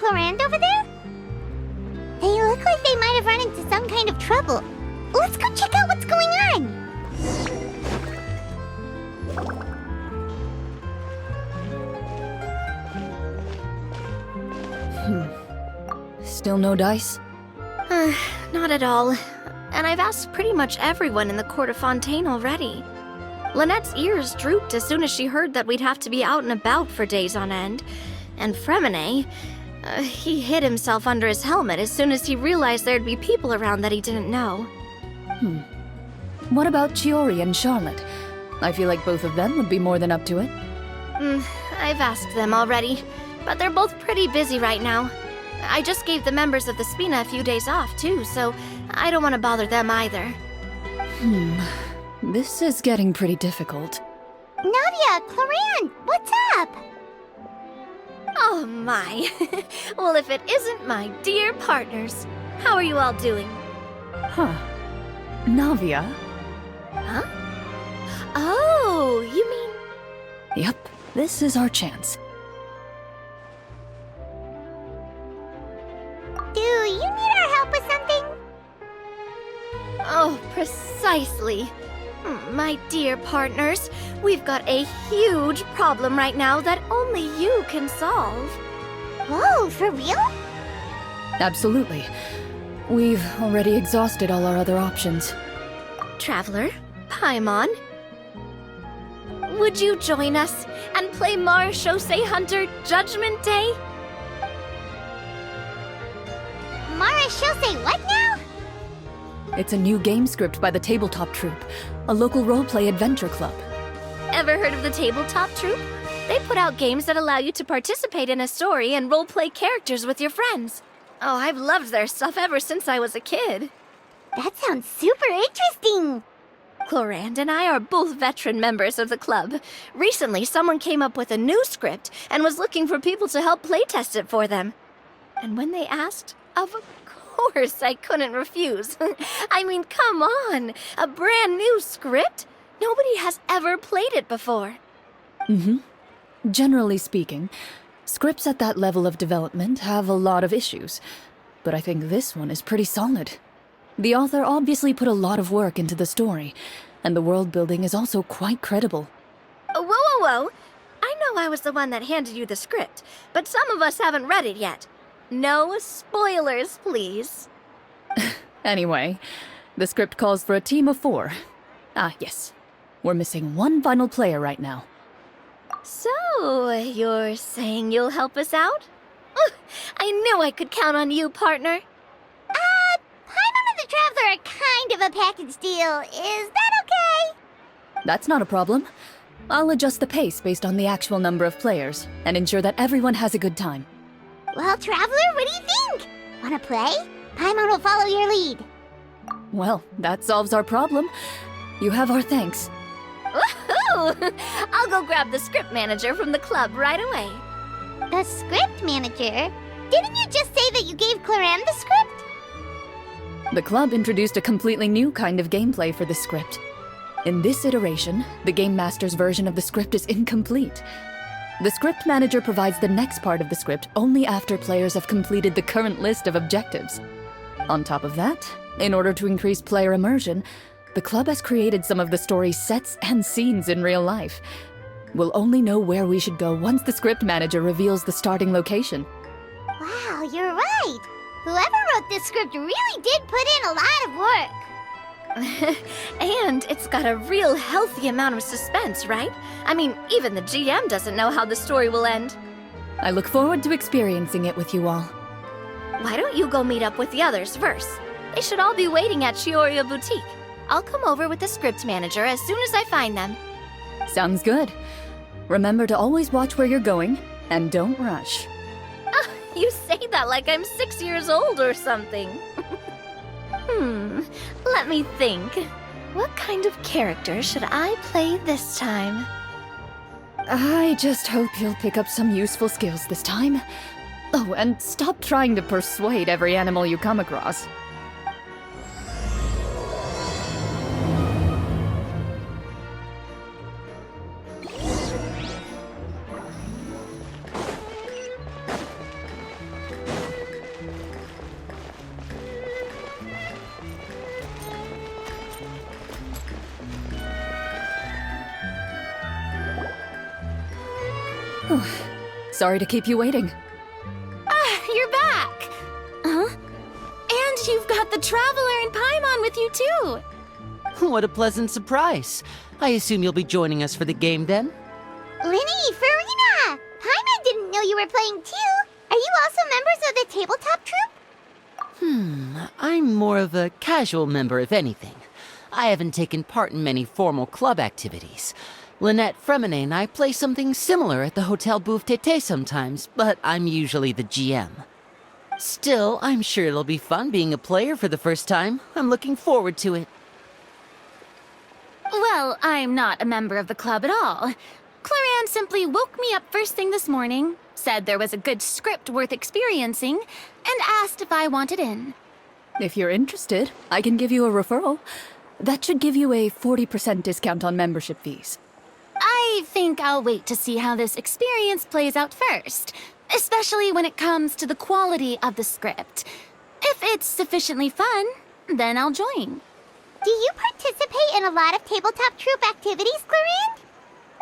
Clorand over there? They look like they might have run into some kind of trouble. Let's go check out what's going on! Still no dice? Not at all. And I've asked pretty much everyone in the court of Fontaine already. Lynette's ears drooped as soon as she heard that we'd have to be out and about for days on end. And Fremine, he hid himself under his helmet as soon as he realized there'd be people around that he didn't know. What about Chiori and Charlotte? I feel like both of them would be more than up to it. I've asked them already, but they're both pretty busy right now. I just gave the members of the Spina a few days off, too, so I don't want to bother them either. This is getting pretty difficult. Nadia, Clorand, what's up? Oh my. Well, if it isn't my dear partners. How are you all doing? Huh. Navia? Huh? Oh, you mean... Yep, this is our chance. Do you need our help with something? Oh, precisely. My dear partners, we've got a huge problem right now that only you can solve. Whoa, for real? Absolutely. We've already exhausted all our other options. Traveler, Paimon, would you join us and play Marechaussee Hunter Judgment Day? Marechaussee what now? It's a new game script by the Tabletop Troupe, a local roleplay adventure club. Ever heard of the Tabletop Troupe? They put out games that allow you to participate in a story and roleplay characters with your friends. Oh, I've loved their stuff ever since I was a kid. That sounds super interesting. Clorand and I are both veteran members of the club. Recently, someone came up with a new script and was looking for people to help playtest it for them. And when they asked, of course I couldn't refuse. I mean, come on! A brand new script? Nobody has ever played it before. Generally speaking, scripts at that level of development have a lot of issues, but I think this one is pretty solid. The author obviously put a lot of work into the story, and the world building is also quite credible. Whoa. I know I was the one that handed you the script, but some of us haven't read it yet. No spoilers, please. Anyway, the script calls for a team of 4. Ah, yes. We're missing one final player right now. So, you're saying you'll help us out? I knew I could count on you, partner. Paimon and the Traveler are kind of a package deal. Is that okay? That's not a problem. I'll adjust the pace based on the actual number of players, and ensure that everyone has a good time. Well, Traveler, what do you think? Wanna play? Paimon will follow your lead. Well, that solves our problem. You have our thanks. Woohoo! I'll go grab the script manager from the club right away. The script manager? Didn't you just say that you gave Clorand the script? The club introduced a completely new kind of gameplay for the script. In this iteration, the Game Master's version of the script is incomplete. The script manager provides the next part of the script only after players have completed the current list of objectives. On top of that, in order to increase player immersion, the club has created some of the story's sets and scenes in real life. We'll only know where we should go once the script manager reveals the starting location. Wow, you're right. Whoever wrote this script really did put in a lot of work. And it's got a real healthy amount of suspense, right? I mean, even the GM doesn't know how the story will end. I look forward to experiencing it with you all. Why don't you go meet up with the others first? They should all be waiting at Chioria Boutique. I'll come over with the script manager as soon as I find them. Sounds good. Remember to always watch where you're going, and don't rush. You say that like I'm 6 years old or something. Let me think. What kind of character should I play this time? I just hope you'll pick up some useful skills this time. Oh, and stop trying to persuade every animal you come across. Sorry to keep you waiting. Ah, you're back! Huh? And you've got the Traveler and Paimon with you, too! What a pleasant surprise. I assume you'll be joining us for the game then? Linny, Farina! Paimon didn't know you were playing too. Are you also members of the tabletop troupe? I'm more of a casual member, if anything. I haven't taken part in many formal club activities. Lynette Fremine and I play something similar at the Hotel Bouffe Tété sometimes, but I'm usually the GM. Still, I'm sure it'll be fun being a player for the first time. I'm looking forward to it. Well, I'm not a member of the club at all. Claran simply woke me up first thing this morning, said there was a good script worth experiencing, and asked if I wanted in. If you're interested, I can give you a referral. That should give you a 40% discount on membership fees. I think I'll wait to see how this experience plays out first, especially when it comes to the quality of the script. If it's sufficiently fun, then I'll join. Do you participate in a lot of tabletop troupe activities, Clarine?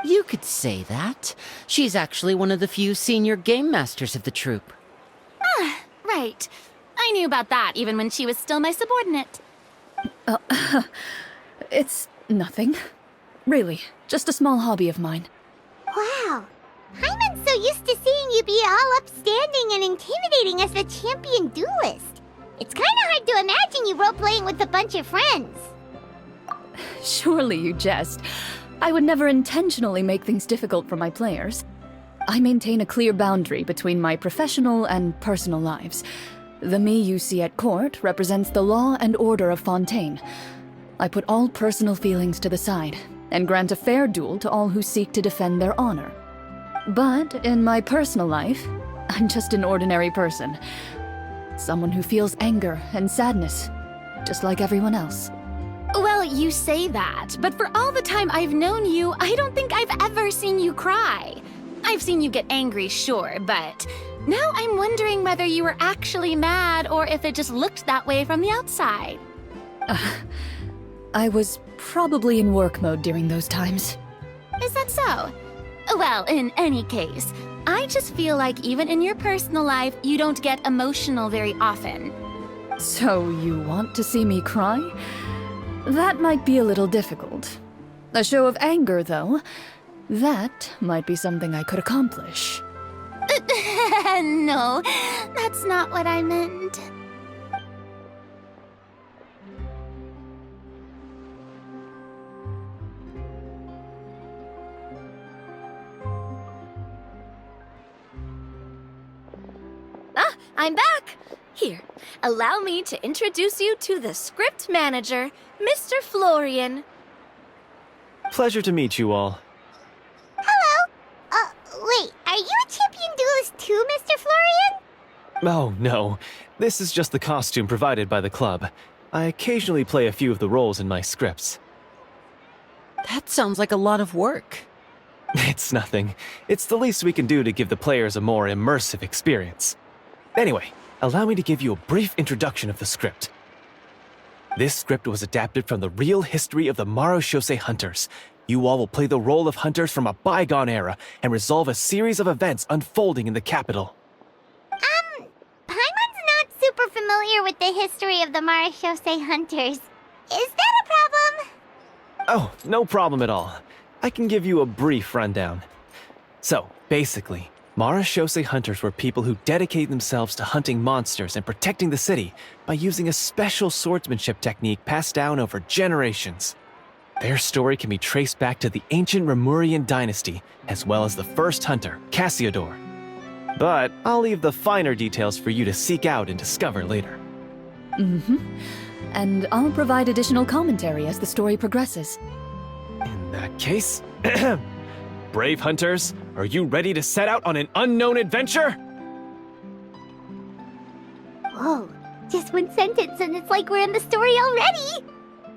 You could say that. She's actually one of the few senior game masters of the troupe. Right. I knew about that even when she was still my subordinate. It's nothing. Really, just a small hobby of mine. Wow. Paimon's so used to seeing you be all upstanding and intimidating as the champion duelist. It's kind of hard to imagine you role-playing with a bunch of friends. Surely you jest. I would never intentionally make things difficult for my players. I maintain a clear boundary between my professional and personal lives. The me you see at court represents the law and order of Fontaine. I put all personal feelings to the side and grant a fair duel to all who seek to defend their honor. But in my personal life, I'm just an ordinary person. Someone who feels anger and sadness, just like everyone else. Well, you say that, but for all the time I've known you, I don't think I've ever seen you cry. I've seen you get angry, sure, but now I'm wondering whether you were actually mad or if it just looked that way from the outside. I was probably in work mode during those times. Is that so? Well, in any case, I just feel like even in your personal life, you don't get emotional very often. So you want to see me cry? That might be a little difficult. A show of anger, though, that might be something I could accomplish. No, that's not what I meant. I'm back! Here, allow me to introduce you to the script manager, Mr. Florian. Pleasure to meet you all. Hello. Wait, are you a champion duelist too, Mr. Florian? Oh, no. This is just the costume provided by the club. I occasionally play a few of the roles in my scripts. That sounds like a lot of work. It's nothing. It's the least we can do to give the players a more immersive experience. Anyway, allow me to give you a brief introduction of the script. This script was adapted from the real history of the Marechaussee Hunters. You all will play the role of hunters from a bygone era and resolve a series of events unfolding in the capital. Paimon's not super familiar with the history of the Marechaussee Hunters. Is that a problem? Oh, no problem at all. I can give you a brief rundown. So, basically, Marechaussee Hunters were people who dedicated themselves to hunting monsters and protecting the city by using a special swordsmanship technique passed down over generations. Their story can be traced back to the ancient Rapperia dynasty, as well as the first hunter, Cassiodor. But I'll leave the finer details for you to seek out and discover later. And I'll provide additional commentary as the story progresses. In that case, brave hunters, are you ready to set out on an unknown adventure? Whoa, just one sentence and it's like we're in the story already!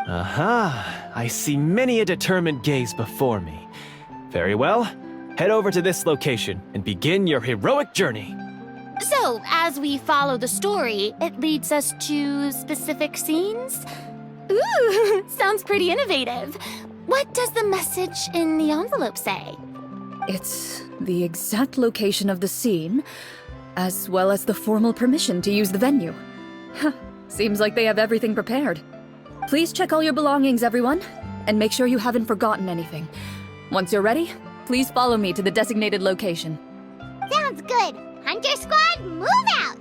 Aha, I see many a determined gaze before me. Very well, head over to this location and begin your heroic journey. So, as we follow the story, it leads us to specific scenes? Ooh, sounds pretty innovative. What does the message in the envelope say? It's the exact location of the scene, as well as the formal permission to use the venue. Huh, seems like they have everything prepared. Please check all your belongings, everyone, and make sure you haven't forgotten anything. Once you're ready, please follow me to the designated location. Sounds good. Hunter Squad, move out!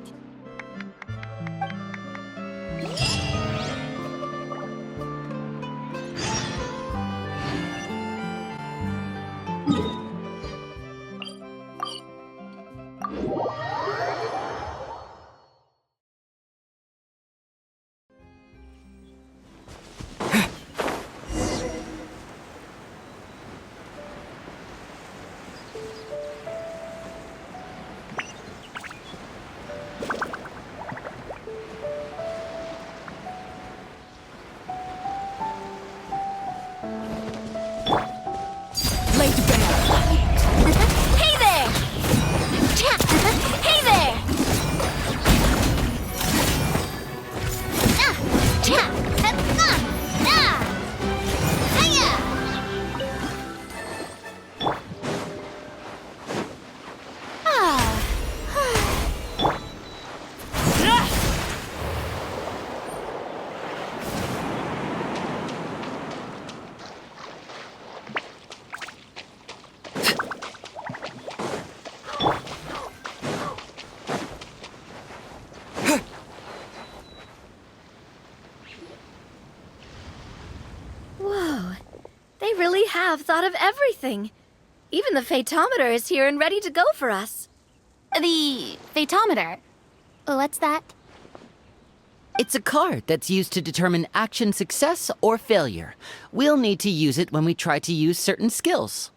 They really have thought of everything. Even the Phantometer is here and ready to go for us. The Phantometer? What's that? It's a card that's used to determine action success or failure. We'll need to use it when we try to use certain skills.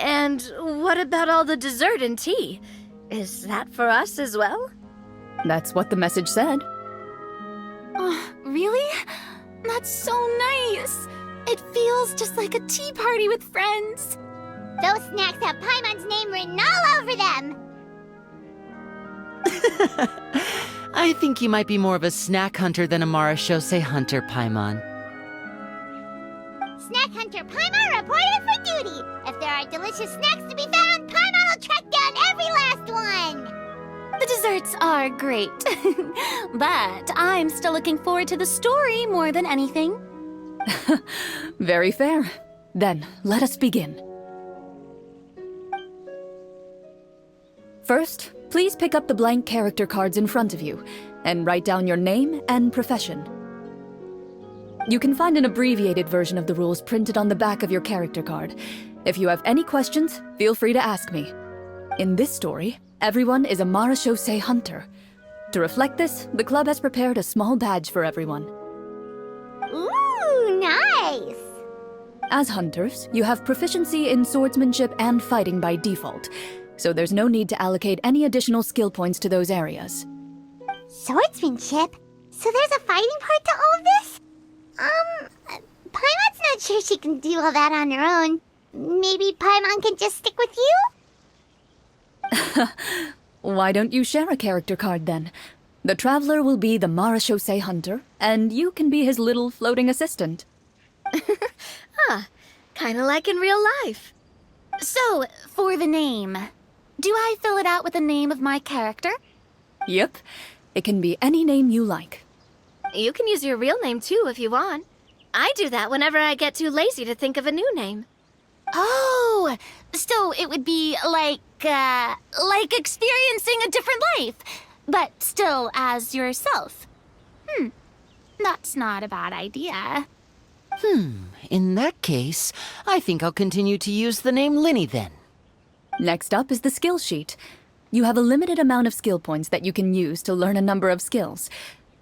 And what about all the dessert and tea? Is that for us as well? That's what the message said. Oh, really? That's so nice. It feels just like a tea party with friends. Those snacks have Paimon's name written all over them! I think you might be more of a snack hunter than a Marashose hunter, Paimon. Snack Hunter Paimon reported for duty! If there are delicious snacks to be found, Paimon will track down every last one! The desserts are great, but I'm still looking forward to the story more than anything. Very fair. Then, let us begin. First, please pick up the blank character cards in front of you, and write down your name and profession. You can find an abbreviated version of the rules printed on the back of your character card. If you have any questions, feel free to ask me. In this story, everyone is a Marashose hunter. To reflect this, the club has prepared a small badge for everyone. Ooh, nice! As hunters, you have proficiency in swordsmanship and fighting by default, so there's no need to allocate any additional skill points to those areas. Swordsmanship? So there's a fighting part to all of this? Paimon's not sure she can do all that on her own. Maybe Paimon can just stick with you? Why don't you share a character card then? The Traveler will be the Marashose hunter, and you can be his little floating assistant. Kinda like in real life. So, for the name, do I fill it out with the name of my character? Yep. It can be any name you like. You can use your real name too if you want. I do that whenever I get too lazy to think of a new name. Oh, so it would be like experiencing a different life, but still as yourself. That's not a bad idea. In that case, I think I'll continue to use the name Linny then. Next up is the skill sheet. You have a limited amount of skill points that you can use to learn a number of skills.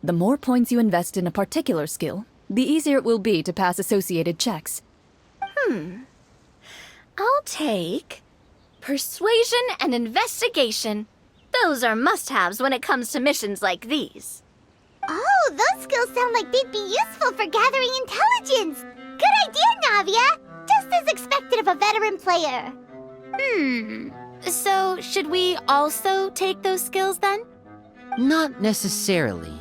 The more points you invest in a particular skill, the easier it will be to pass associated checks. I'll take persuasion and investigation. Those are must-haves when it comes to missions like these. Oh, those skills sound like they'd be useful for gathering intelligence! Good idea, Navia! Just as expected of a veteran player. So, should we also take those skills then? Not necessarily.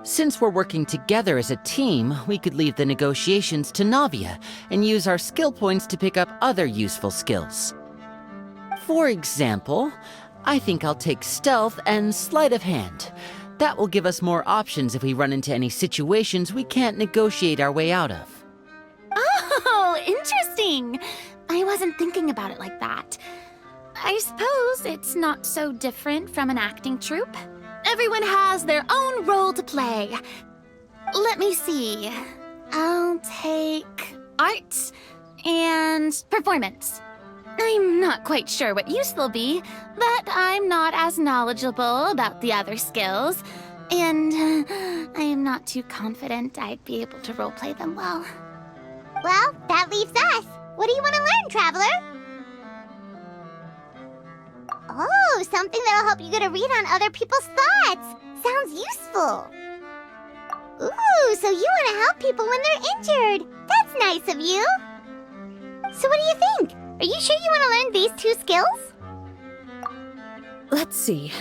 Since we're working together as a team, we could leave the negotiations to Navia and use our skill points to pick up other useful skills. For example, I think I'll take stealth and sleight of hand. That will give us more options if we run into any situations we can't negotiate our way out of. Oh, interesting. I wasn't thinking about it like that. I suppose it's not so different from an acting troupe. Everyone has their own role to play. Let me see. I'll take art and performance. I'm not quite sure what use they'll be, but I'm not as knowledgeable about the other skills, and I am not too confident I'd be able to roleplay them well. Well, that leaves us. What do you want to learn, Traveler? Oh, something that'll help you get a read on other people's thoughts. Sounds useful. Ooh, so you want to help people when they're injured. That's nice of you. So what do you think? Are you sure you want to learn these 2 skills? Let's see.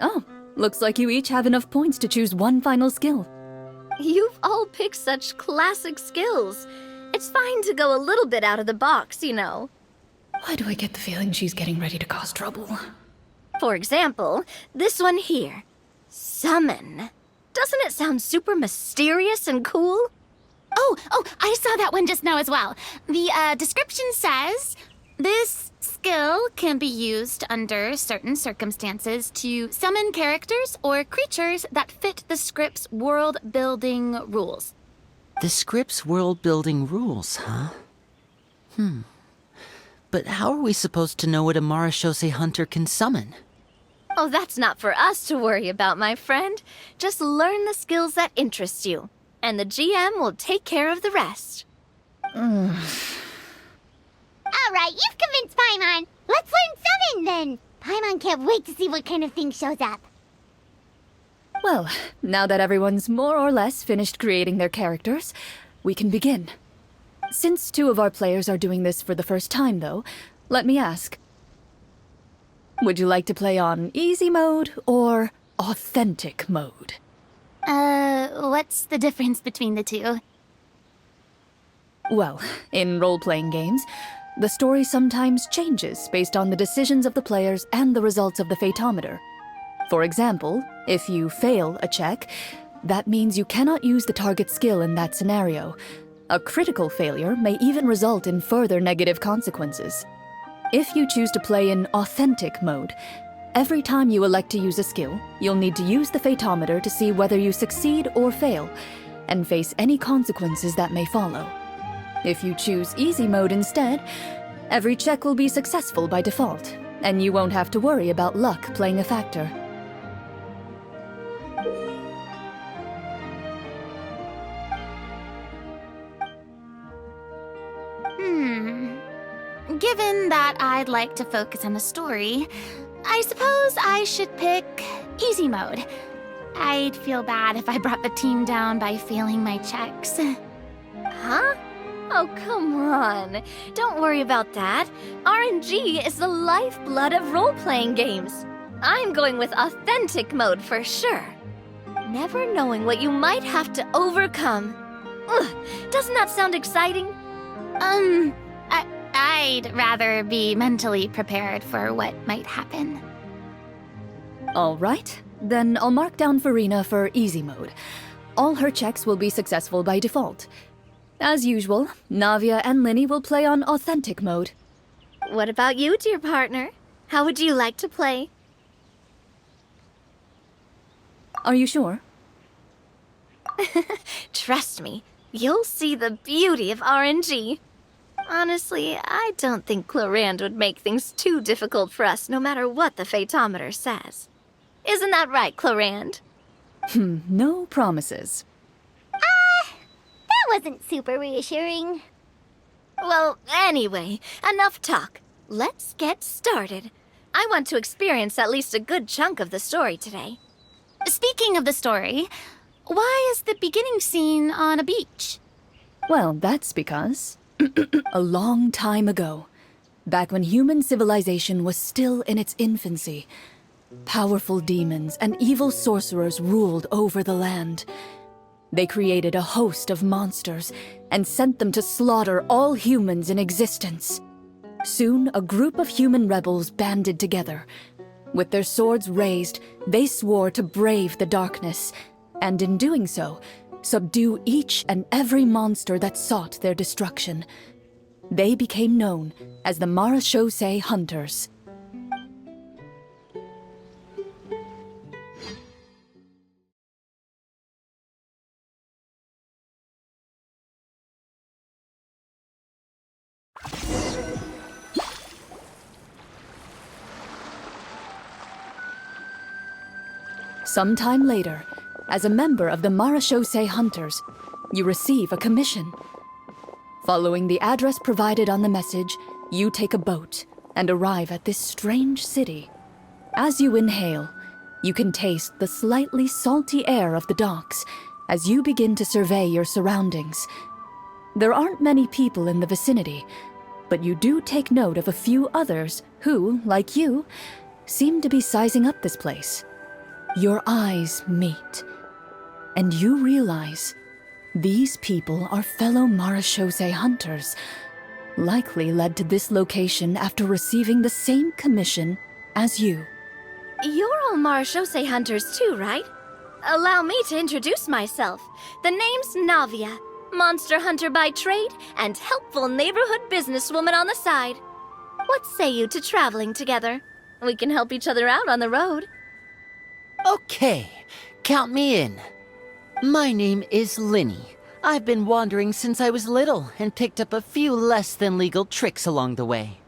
Oh, looks like you each have enough points to choose one final skill. You've all picked such classic skills. It's fine to go a little bit out of the box, you know. Why do I get the feeling she's getting ready to cause trouble? For example, this one here. Summon. Doesn't it sound super mysterious and cool? Oh, I saw that one just now as well. The description says, this skill can be used under certain circumstances to summon characters or creatures that fit the script's world-building rules. The script's world-building rules, huh? But how are we supposed to know what a Marashose hunter can summon? Oh, that's not for us to worry about, my friend. Just learn the skills that interest you, and the GM will take care of the rest. All right, you've convinced Paimon. Let's learn summon, then. Paimon can't wait to see what kind of thing shows up. Well, now that everyone's more or less finished creating their characters, we can begin. Since 2 of our players are doing this for the first time, though, let me ask. Would you like to play on easy mode or authentic mode? What's the difference between the 2? Well, in role-playing games, the story sometimes changes based on the decisions of the players and the results of the Fatometer. For example, if you fail a check, that means you cannot use the target skill in that scenario. A critical failure may even result in further negative consequences. If you choose to play in authentic mode, every time you elect to use a skill, you'll need to use the Fatometer to see whether you succeed or fail, and face any consequences that may follow. If you choose easy mode instead, every check will be successful by default, and you won't have to worry about luck playing a factor. Given that I'd like to focus on the story, I suppose I should pick easy mode. I'd feel bad if I brought the team down by failing my checks. Huh? Oh, come on. Don't worry about that. RNG is the lifeblood of role-playing games. I'm going with authentic mode for sure. Never knowing what you might have to overcome. Ugh, doesn't that sound exciting? I'd rather be mentally prepared for what might happen. All right, then I'll mark down Farina for easy mode. All her checks will be successful by default. As usual, Navia and Linny will play on authentic mode. What about you, dear partner? How would you like to play? Are you sure? Trust me, you'll see the beauty of RNG. Honestly, I don't think Clorand would make things too difficult for us no matter what the Fatometer says. Isn't that right, Clorand? No promises. That wasn't super reassuring. Well, anyway, enough talk. Let's get started. I want to experience at least a good chunk of the story today. Speaking of the story, why is the beginning scene on a beach? Well, that's because a long time ago, back when human civilization was still in its infancy, powerful demons and evil sorcerers ruled over the land. They created a host of monsters and sent them to slaughter all humans in existence. Soon, a group of human rebels banded together. With their swords raised, they swore to brave the darkness, and in doing so, subdue each and every monster that sought their destruction. They became known as the Marachose Hunters. Sometime later, as a member of the Marachose Hunters, you receive a commission. Following the address provided on the message, you take a boat and arrive at this strange city. As you inhale, you can taste the slightly salty air of the docks as you begin to survey your surroundings. There aren't many people in the vicinity, but you do take note of a few others who, like you, seem to be sizing up this place. Your eyes meet, and you realize these people are fellow Marachose hunters, likely led to this location after receiving the same commission as you. You're all Marachose hunters too, right? Allow me to introduce myself. The name's Navia, monster hunter by trade and helpful neighborhood businesswoman on the side. What say you to traveling together? We can help each other out on the road. Okay, count me in. My name is Linny. I've been wandering since I was little and picked up a few less than legal tricks along the way.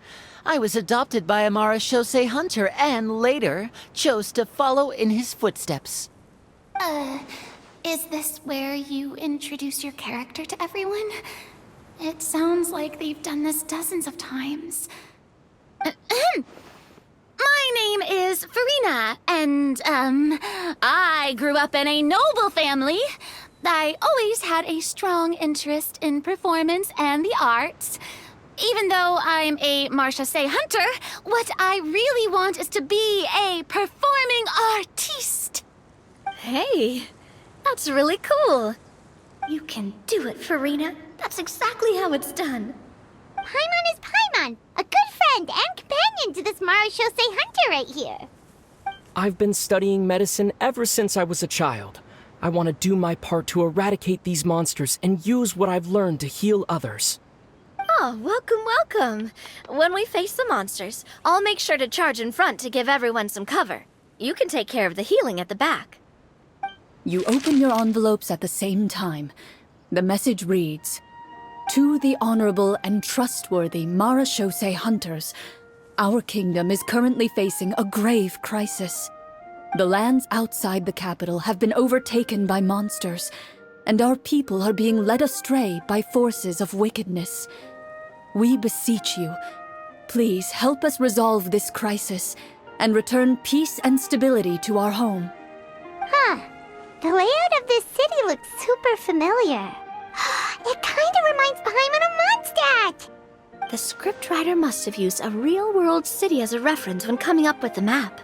I was adopted by a Marachose hunter and later chose to follow in his footsteps. Is this where you introduce your character to everyone? It sounds like they've done this dozens of times. My name is Farina, and, I grew up in a noble family. I always had a strong interest in performance and the arts. Even though I'm a Marachose hunter, what I really want is to be a performing artiste. Hey, that's really cool. You can do it, Farina. That's exactly how it's done. Paimon is Paimon, a good friend and companion to this Marachose hunter right here. I've been studying medicine ever since I was a child. I want to do my part to eradicate these monsters and use what I've learned to heal others. Oh, welcome, welcome. When we face the monsters, I'll make sure to charge in front to give everyone some cover. You can take care of the healing at the back. You open your envelopes at the same time. The message reads, "To the honorable and trustworthy Marachose hunters, our kingdom is currently facing a grave crisis. The lands outside the capital have been overtaken by monsters, and our people are being led astray by forces of wickedness. We beseech you, please help us resolve this crisis and return peace and stability to our home." Huh. The layout of this city looks super familiar. It kinda reminds Paimon of Mondstadt! The scriptwriter must have used a real-world city as a reference when coming up with the map.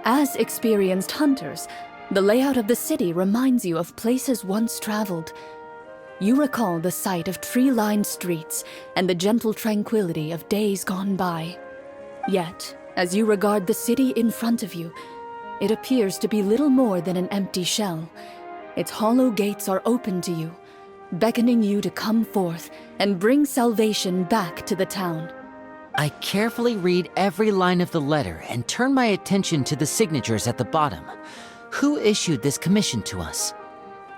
As experienced hunters, the layout of the city reminds you of places once traveled. You recall the sight of tree-lined streets and the gentle tranquility of days gone by. Yet, as you regard the city in front of you, it appears to be little more than an empty shell. Its hollow gates are open to you, beckoning you to come forth and bring salvation back to the town. I carefully read every line of the letter and turn my attention to the signatures at the bottom. Who issued this commission to us?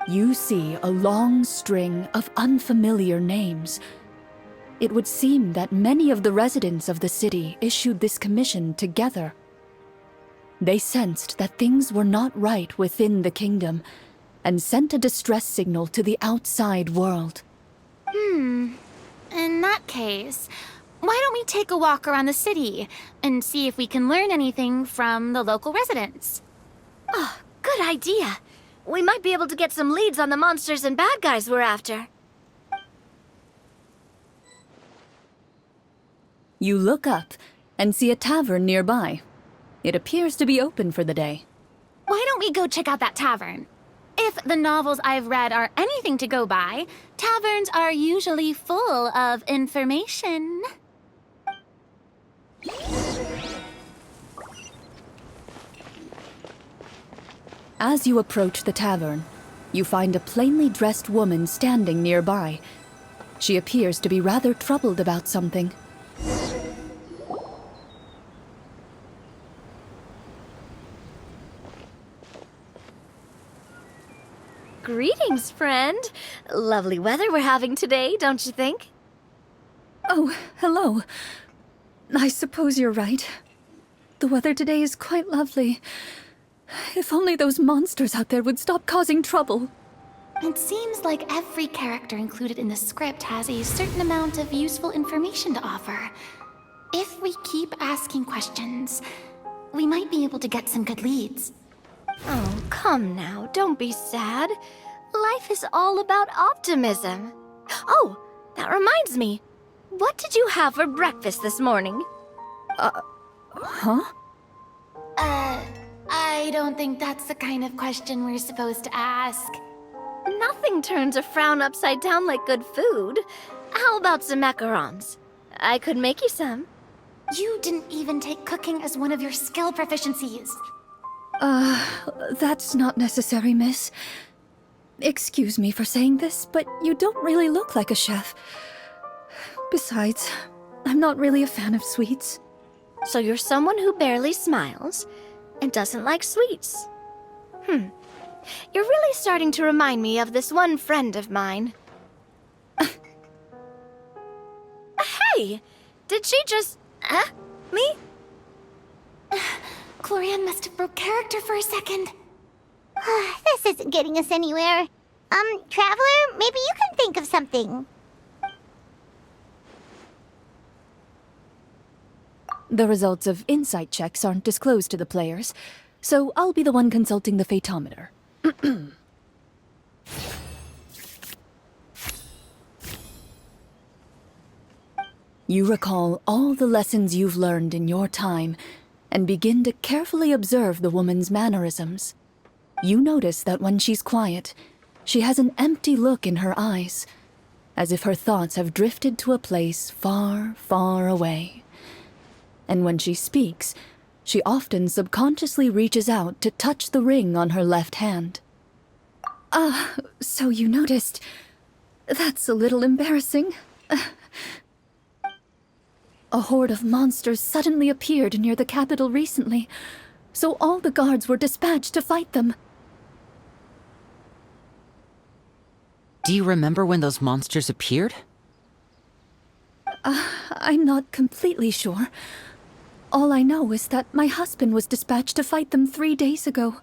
You see a long string of unfamiliar names. It would seem that many of the residents of the city issued this commission together. They sensed that things were not right within the kingdom and sent a distress signal to the outside world. In that case, why don't we take a walk around the city and see if we can learn anything from the local residents? Oh, good idea. We might be able to get some leads on the monsters and bad guys we're after. You look up and see a tavern nearby. It appears to be open for the day. Why don't we go check out that tavern? If the novels I've read are anything to go by, taverns are usually full of information. As you approach the tavern, you find a plainly dressed woman standing nearby. She appears to be rather troubled about something. Greetings, friend. Lovely weather we're having today, don't you think? Oh, hello. I suppose you're right. The weather today is quite lovely. If only those monsters out there would stop causing trouble. It seems like every character included in the script has a certain amount of useful information to offer. If we keep asking questions, we might be able to get some good leads. Oh, come now, don't be sad. Life is all about optimism. Oh, that reminds me. What did you have for breakfast this morning? Huh? I don't think that's the kind of question we're supposed to ask. Nothing turns a frown upside down like good food. How about some macarons? I could make you some. You didn't even take cooking as one of your skill proficiencies. That's not necessary, miss. Excuse me for saying this, but you don't really look like a chef. Besides, I'm not really a fan of sweets. So you're someone who barely smiles and doesn't like sweets. You're really starting to remind me of this one friend of mine. Hey! Did she just... me? Glorianne must have broke character for a second. This isn't getting us anywhere. Traveler, maybe you can think of something. The results of insight checks aren't disclosed to the players, so I'll be the one consulting the phaetometer. You recall all the lessons you've learned in your time and begin to carefully observe the woman's mannerisms. You notice that when she's quiet, she has an empty look in her eyes, as if her thoughts have drifted to a place far, far away. And when she speaks, she often subconsciously reaches out to touch the ring on her left hand. So you noticed. That's a little embarrassing. A horde of monsters suddenly appeared near the capital recently, so all the guards were dispatched to fight them. Do you remember when those monsters appeared? I'm not completely sure. All I know is that my husband was dispatched to fight them 3 days ago.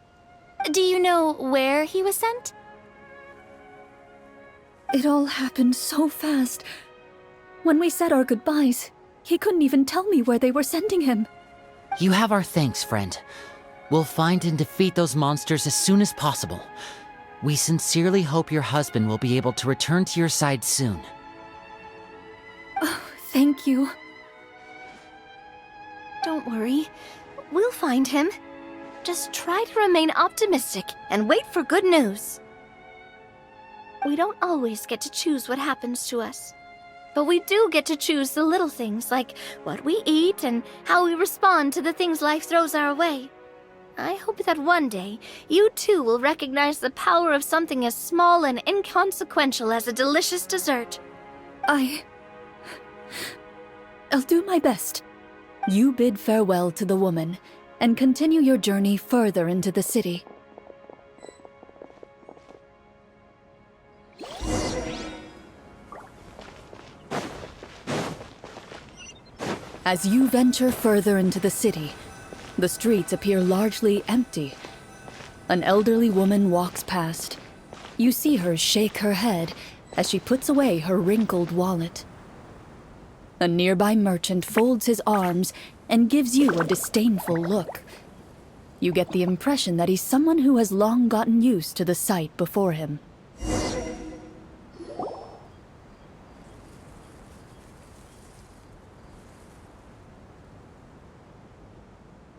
Do you know where he was sent? It all happened so fast. When we said our goodbyes, he couldn't even tell me where they were sending him. You have our thanks, friend. We'll find and defeat those monsters as soon as possible. We sincerely hope your husband will be able to return to your side soon. Oh, thank you. Don't worry. We'll find him. Just try to remain optimistic and wait for good news. We don't always get to choose what happens to us. But we do get to choose the little things, like what we eat and how we respond to the things life throws our way. I hope that one day, you too will recognize the power of something as small and inconsequential as a delicious dessert. I'll do my best. You bid farewell to the woman, and continue your journey further into the city. As you venture further into the city, the streets appear largely empty. An elderly woman walks past. You see her shake her head as she puts away her wrinkled wallet. A nearby merchant folds his arms and gives you a disdainful look. You get the impression that he's someone who has long gotten used to the sight before him.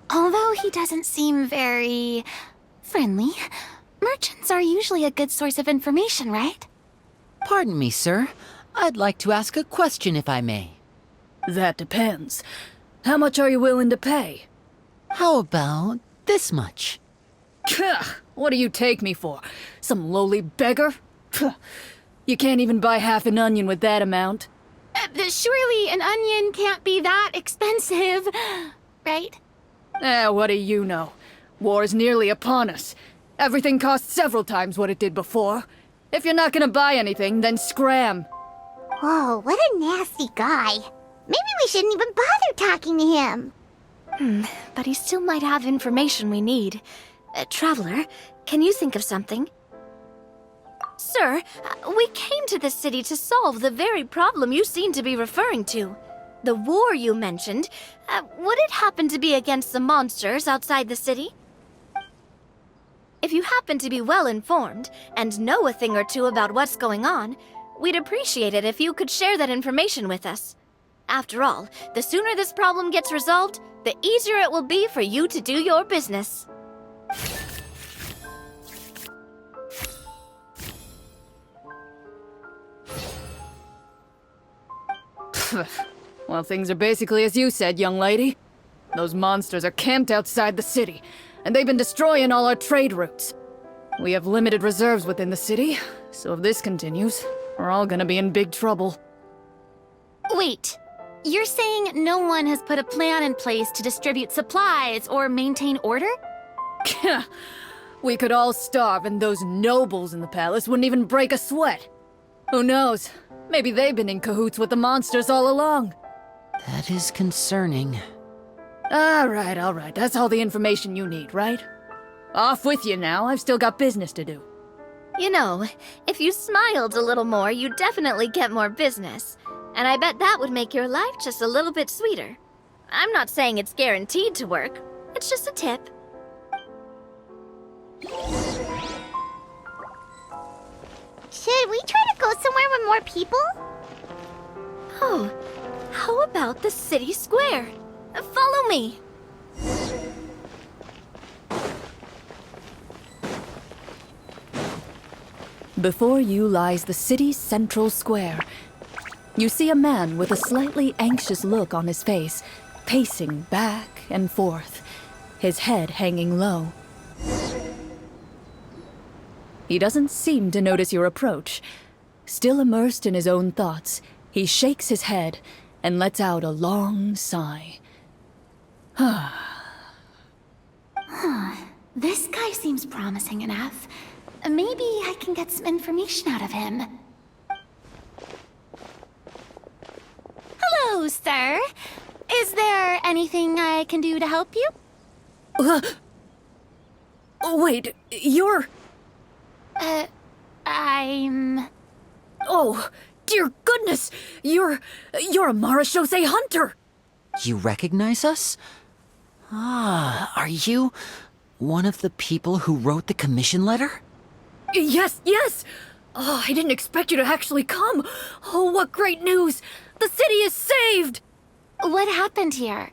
Although he doesn't seem very friendly, Merchants are usually a good source of information, right? Pardon me, sir. I'd like to ask a question if I may. That depends. How much are you willing to pay? How about this much? What do you take me for? Some lowly beggar? You can't even buy half an onion with that amount. Surely an onion can't be that expensive, right? What do you know? War is nearly upon us. Everything costs several times what it did before. If you're not gonna buy anything, then scram. Whoa, what a nasty guy. Maybe we shouldn't even bother talking to him. But he still might have information we need. Traveler, can you think of something? Sir, we came to this city to solve the very problem you seem to be referring to. The war you mentioned, would it happen to be against the monsters outside the city? If you happen to be well informed and know a thing or two about what's going on, we'd appreciate it if you could share that information with us. After all, the sooner this problem gets resolved, the easier it will be for you to do your business. Well, things are basically as you said, young lady. Those monsters are camped outside the city, and they've been destroying all our trade routes. We have limited reserves within the city, so if this continues, we're all gonna be in big trouble. Wait, you're saying no one has put a plan in place to distribute supplies or maintain order? We could all starve, and those nobles in the palace wouldn't even break a sweat. Who knows? Maybe they've been in cahoots with the monsters all along. That is concerning. All right. That's all the information you need, right? Off with you now. I've still got business to do. You know, if you smiled a little more, you'd definitely get more business. And I bet that would make your life just a little bit sweeter. I'm not saying it's guaranteed to work. It's just a tip. Should we try to go somewhere with more people? Oh, how about the city square? Follow me. Before you lies the city's central square. You see a man with a slightly anxious look on his face, pacing back and forth, his head hanging low. He doesn't seem to notice your approach. Still immersed in his own thoughts, he shakes his head and lets out a long sigh. This guy seems promising enough. Maybe I can get some information out of him. Hello, sir. Is there anything I can do to help you? Wait, you're... I'm... Oh, dear goodness! You're a Marashose hunter! You recognize us? Ah, are you one of the people who wrote the commission letter? Yes! Oh, I didn't expect you to actually come! Oh, what great news! The city is saved! What happened here?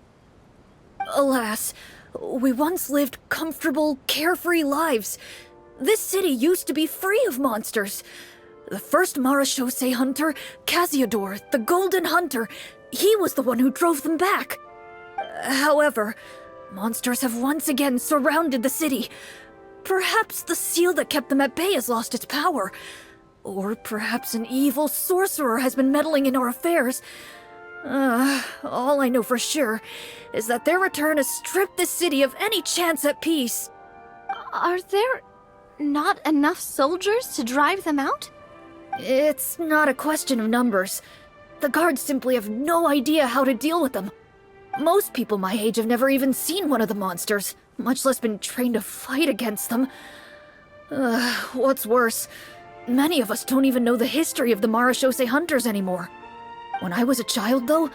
Alas, we once lived comfortable, carefree lives. This city used to be free of monsters. The first Marashose hunter, Casiodor, the Golden Hunter, he was the one who drove them back. However, monsters have once again surrounded the city. Perhaps the seal that kept them at bay has lost its power. Or perhaps an evil sorcerer has been meddling in our affairs. All I know for sure is that their return has stripped the city of any chance at peace. Are there not enough soldiers to drive them out? It's not a question of numbers. The guards simply have no idea how to deal with them. Most people my age have never even seen one of the monsters, much less been trained to fight against them. What's worse, many of us don't even know the history of the Marashose hunters anymore. When I was a child, though,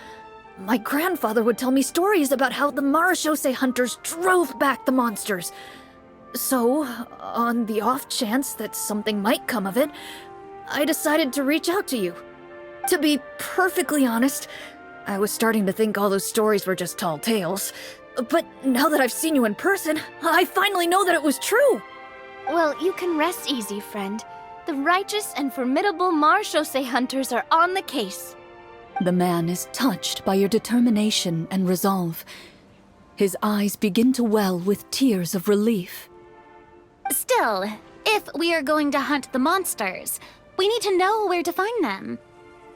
my grandfather would tell me stories about how the Marashose hunters drove back the monsters. So, on the off chance that something might come of it, I decided to reach out to you. To be perfectly honest, I was starting to think all those stories were just tall tales. But now that I've seen you in person, I finally know that it was true. Well, you can rest easy, friend. The righteous and formidable Marechaussee hunters are on the case. The man is touched by your determination and resolve. His eyes begin to well with tears of relief. Still, if we are going to hunt the monsters, we need to know where to find them.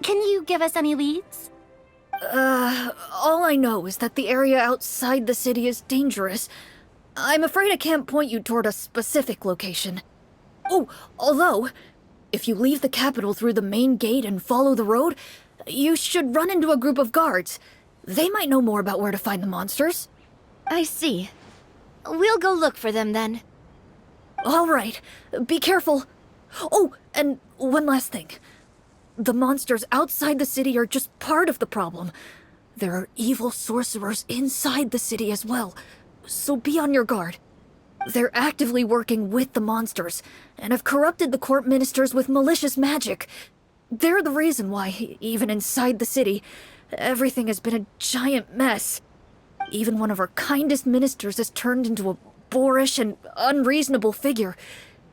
Can you give us any leads? All I know is that the area outside the city is dangerous. I'm afraid I can't point you toward a specific location. Oh, although, if you leave the capital through the main gate and follow the road, you should run into a group of guards. They might know more about where to find the monsters. I see. We'll go look for them then. All right, be careful. Oh, and one last thing. The monsters outside the city are just part of the problem. There are evil sorcerers inside the city as well, so be on your guard. They're actively working with the monsters, and have corrupted the court ministers with malicious magic. They're the reason why, even inside the city, everything has been a giant mess. Even one of our kindest ministers has turned into a boorish and unreasonable figure,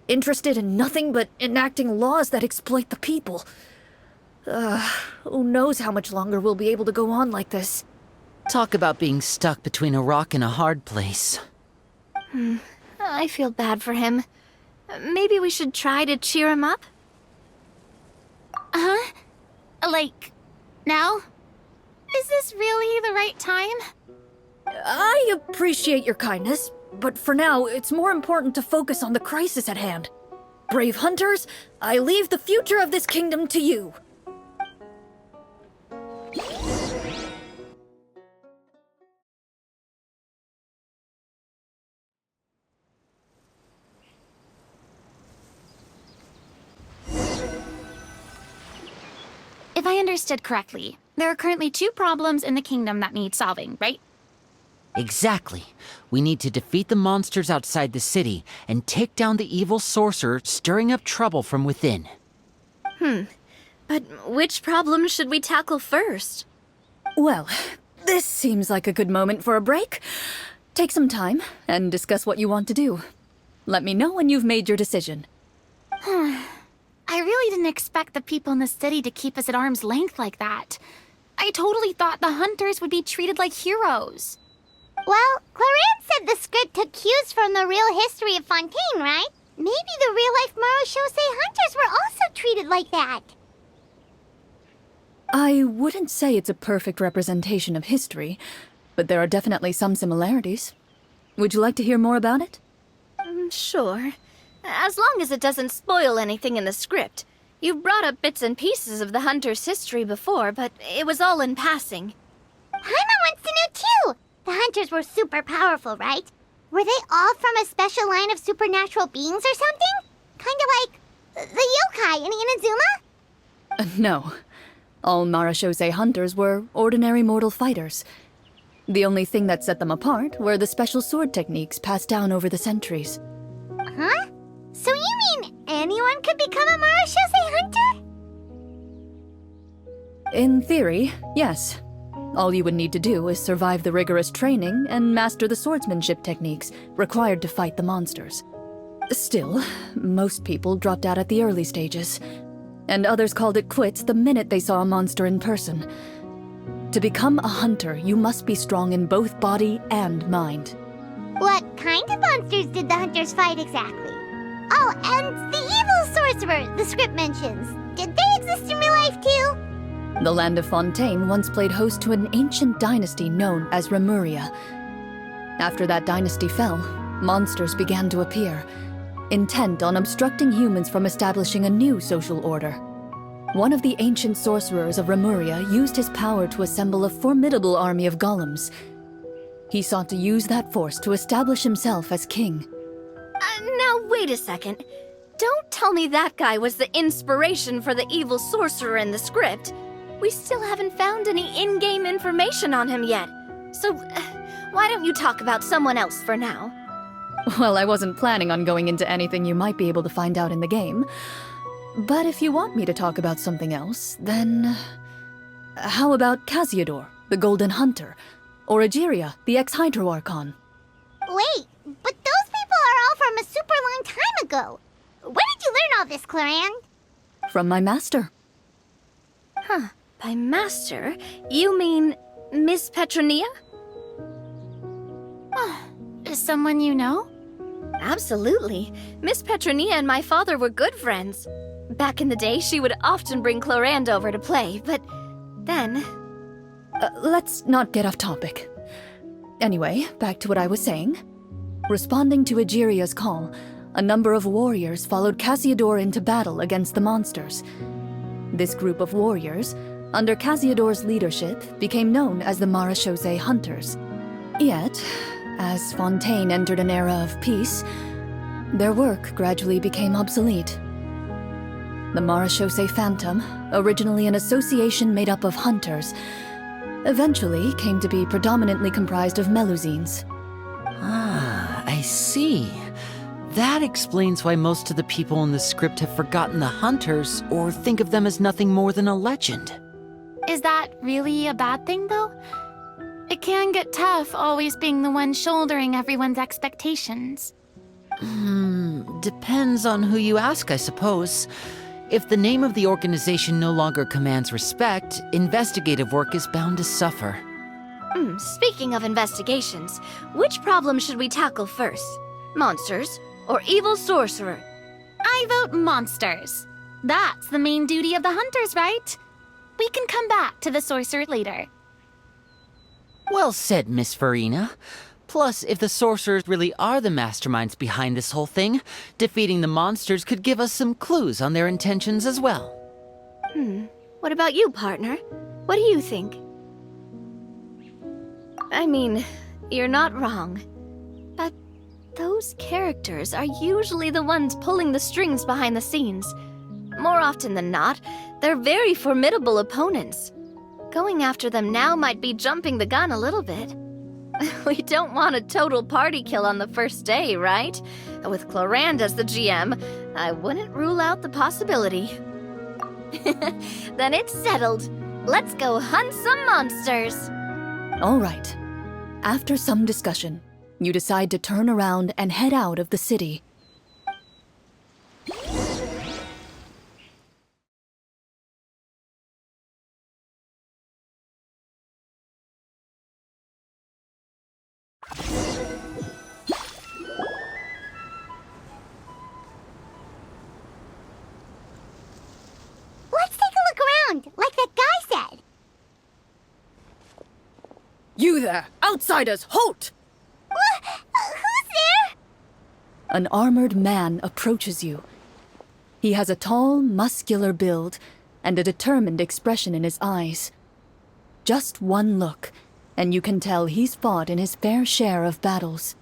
interested in nothing but enacting laws that exploit the people. Who knows how much longer we'll be able to go on like this. Talk about being stuck between a rock and a hard place. I feel bad for him. Maybe we should try to cheer him up? Huh? Like, now? Is this really the right time? I appreciate your kindness, but for now, it's more important to focus on the crisis at hand. Brave hunters, I leave the future of this kingdom to you. If I understood correctly, there are currently 2 problems in the kingdom that need solving, right? Exactly. We need to defeat the monsters outside the city and take down the evil sorcerer stirring up trouble from within. But which problem should we tackle first? Well, this seems like a good moment for a break. Take some time and discuss what you want to do. Let me know when you've made your decision. I really didn't expect the people in the city to keep us at arm's length like that. I totally thought the hunters would be treated like heroes. Well, Clarence said the script took cues from the real history of Fontaine, right? Maybe the real-life Marechaussee hunters were also treated like that. I wouldn't say it's a perfect representation of history, but there are definitely some similarities. Would you like to hear more about it? Sure. As long as it doesn't spoil anything in the script. You brought up bits and pieces of the hunter's history before, but it was all in passing. Paimon wants to know too! The hunters were super powerful, right? Were they all from a special line of supernatural beings or something? Kinda like the yokai in Inazuma? No. All Marechaussee hunters were ordinary mortal fighters. The only thing that set them apart were the special sword techniques passed down over the centuries. Huh? So you mean anyone could become a Marechaussee hunter? In theory, yes. All you would need to do is survive the rigorous training and master the swordsmanship techniques required to fight the monsters. Still, most people dropped out at the early stages, and others called it quits the minute they saw a monster in person. To become a hunter, you must be strong in both body and mind. What kind of monsters did the hunters fight exactly? Oh, and the evil sorcerer the script mentions. Did they exist in real life too? The land of Fontaine once played host to an ancient dynasty known as Rapperia. After that dynasty fell, monsters began to appear, intent on obstructing humans from establishing a new social order. One of the ancient sorcerers of Rapperia used his power to assemble a formidable army of golems. He sought to use that force to establish himself as king. Now wait a second. Don't tell me that guy was the inspiration for the evil sorcerer in the script. We still haven't found any in-game information on him yet. So, why don't you talk about someone else for now? Well, I wasn't planning on going into anything you might be able to find out in the game. But if you want me to talk about something else, then... How about Casiodor, the Golden Hunter? Or Egeria, the ex-Hydro Archon? Wait, but those people are all from from a super long time ago. Where did you learn all this, Cloran? From my master. By master, you mean Miss Petronia? Is someone you know? Absolutely. Miss Petronia and my father were good friends. Back in the day, she would often bring Clorand over to play, but then... Let's not get off topic. Anyway, back to what I was saying. Responding to Egeria's call, a number of warriors followed Cassiodor into battle against the monsters. This group of warriors, under Cassiodor's leadership, became known as the Marechaussee Hunters. Yet, as Fontaine entered an era of peace, their work gradually became obsolete. The Marechaussee Phantom, originally an association made up of hunters, eventually came to be predominantly comprised of Melusines. Ah, I see. That explains why most of the people in the script have forgotten the hunters or think of them as nothing more than a legend. Is that really a bad thing, though? It can get tough always being the one shouldering everyone's expectations. Depends on who you ask, I suppose. If the name of the organization no longer commands respect, investigative work is bound to suffer. Speaking of investigations, which problem should we tackle first? Monsters or evil sorcerer? I vote monsters. That's the main duty of the hunters, right? We can come back to the sorcerer later. Well said, Miss Farina. Plus, if the sorcerers really are the masterminds behind this whole thing, defeating the monsters could give us some clues on their intentions as well. What about you, partner? What do you think? I mean, you're not wrong. But those characters are usually the ones pulling the strings behind the scenes. More often than not, they're very formidable opponents. Going after them now might be jumping the gun a little bit. We don't want a total party kill on the first day, right? With Clorand as the GM, I wouldn't rule out the possibility. Then it's settled. Let's go hunt some monsters. All right. After some discussion, you decide to turn around and head out of the city. Let's take a look around, like that guy said. You there! Outsiders, halt! Who's there? An armored man approaches you. He has a tall, muscular build and a determined expression in his eyes. Just one look, and you can tell he's fought in his fair share of battles.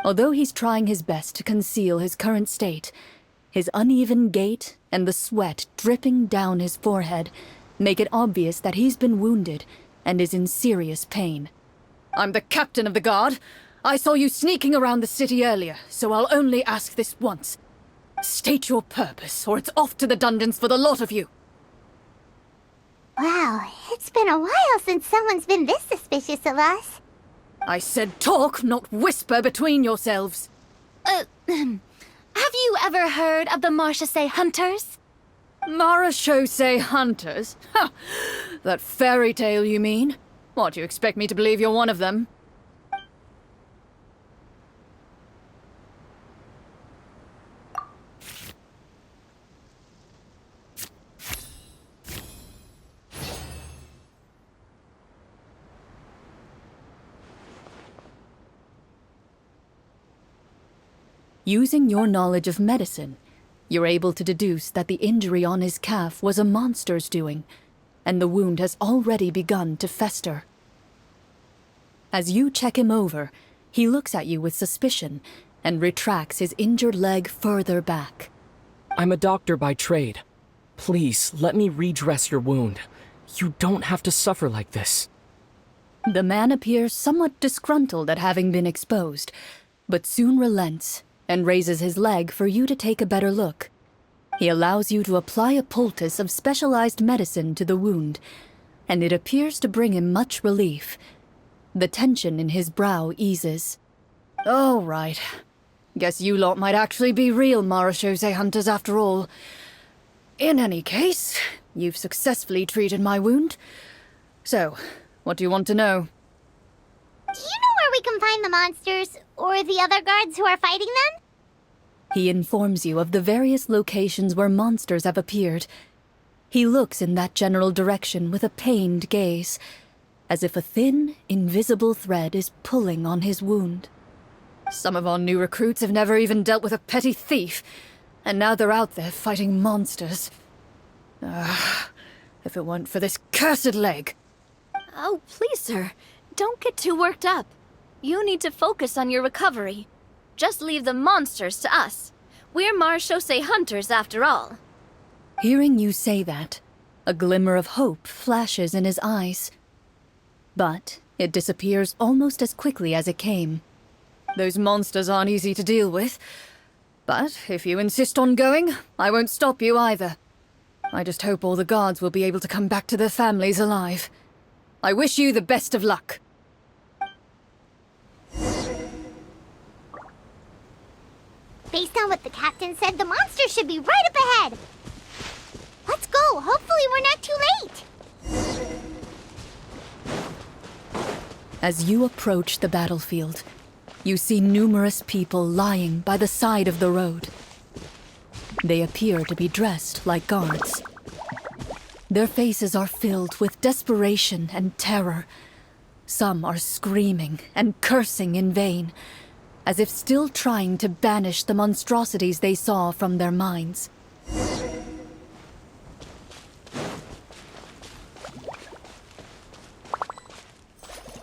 Although he's trying his best to conceal his current state, his uneven gait and the sweat dripping down his forehead make it obvious that he's been wounded and is in serious pain. I'm the captain of the guard. I saw you sneaking around the city earlier, so I'll only ask this once. State your purpose, or it's off to the dungeons for the lot of you. Wow, it's been a while since someone's been this suspicious of us. I said talk, not whisper between yourselves. Have you ever heard of the Marechaussee Hunters? Marechaussee Hunters? Ha! That fairy tale, you mean? What, do you expect me to believe you're one of them? Using your knowledge of medicine, you're able to deduce that the injury on his calf was a monster's doing, and the wound has already begun to fester. As you check him over, he looks at you with suspicion and retracts his injured leg further back. I'm a doctor by trade. Please, let me redress your wound. You don't have to suffer like this. The man appears somewhat disgruntled at having been exposed, but soon relents and raises his leg for you to take a better look. He allows you to apply a poultice of specialized medicine to the wound, and it appears to bring him much relief. The tension in his brow eases. All right. Guess you lot might actually be real Marachose hunters after all. In any case, you've successfully treated my wound. So, what do you want to know? Do you know where we can find the monsters, or the other guards who are fighting them? He informs you of the various locations where monsters have appeared. He looks in that general direction with a pained gaze, as if a thin, invisible thread is pulling on his wound. Some of our new recruits have never even dealt with a petty thief, and now they're out there fighting monsters. If it weren't for this cursed leg. Oh, please, sir. Don't get too worked up. You need to focus on your recovery. Just leave the monsters to us. We're Marachose hunters after all. Hearing you say that, a glimmer of hope flashes in his eyes. But it disappears almost as quickly as it came. Those monsters aren't easy to deal with. But if you insist on going, I won't stop you either. I just hope all the guards will be able to come back to their families alive. I wish you the best of luck. Based on what the captain said, the monsters should be right up ahead. Let's go. Hopefully we're not too late. As you approach the battlefield, you see numerous people lying by the side of the road. They appear to be dressed like guards. Their faces are filled with desperation and terror. Some are screaming and cursing in vain, as if still trying to banish the monstrosities they saw from their minds.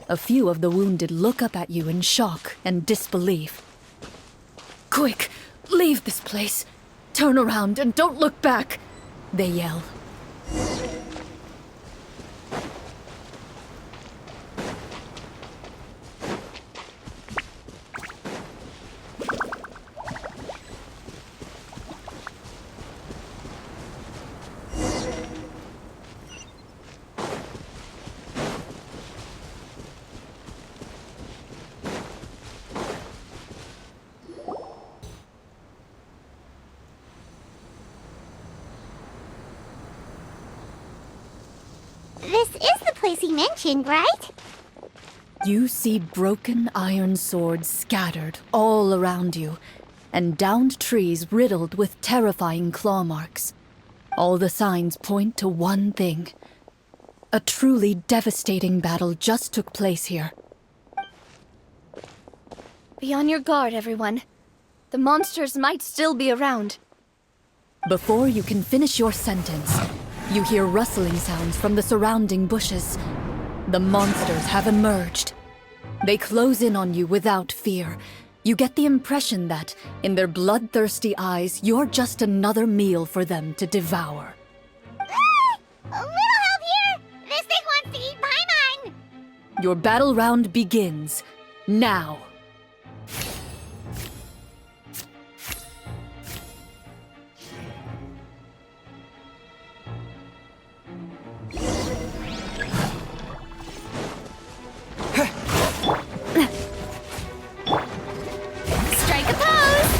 A few of the wounded look up at you in shock and disbelief. Quick, leave this place. Turn around and don't look back, they yell. This is the place he mentioned, right? You see broken iron swords scattered all around you, and downed trees riddled with terrifying claw marks. All the signs point to one thing. A truly devastating battle just took place here. Be on your guard, everyone. The monsters might still be around. Before you can finish your sentence, you hear rustling sounds from the surrounding bushes. The monsters have emerged. They close in on you without fear. You get the impression that, in their bloodthirsty eyes, you're just another meal for them to devour. A little help here! This thing wants to eat Paimon! Your battle round begins now. Strike a pose!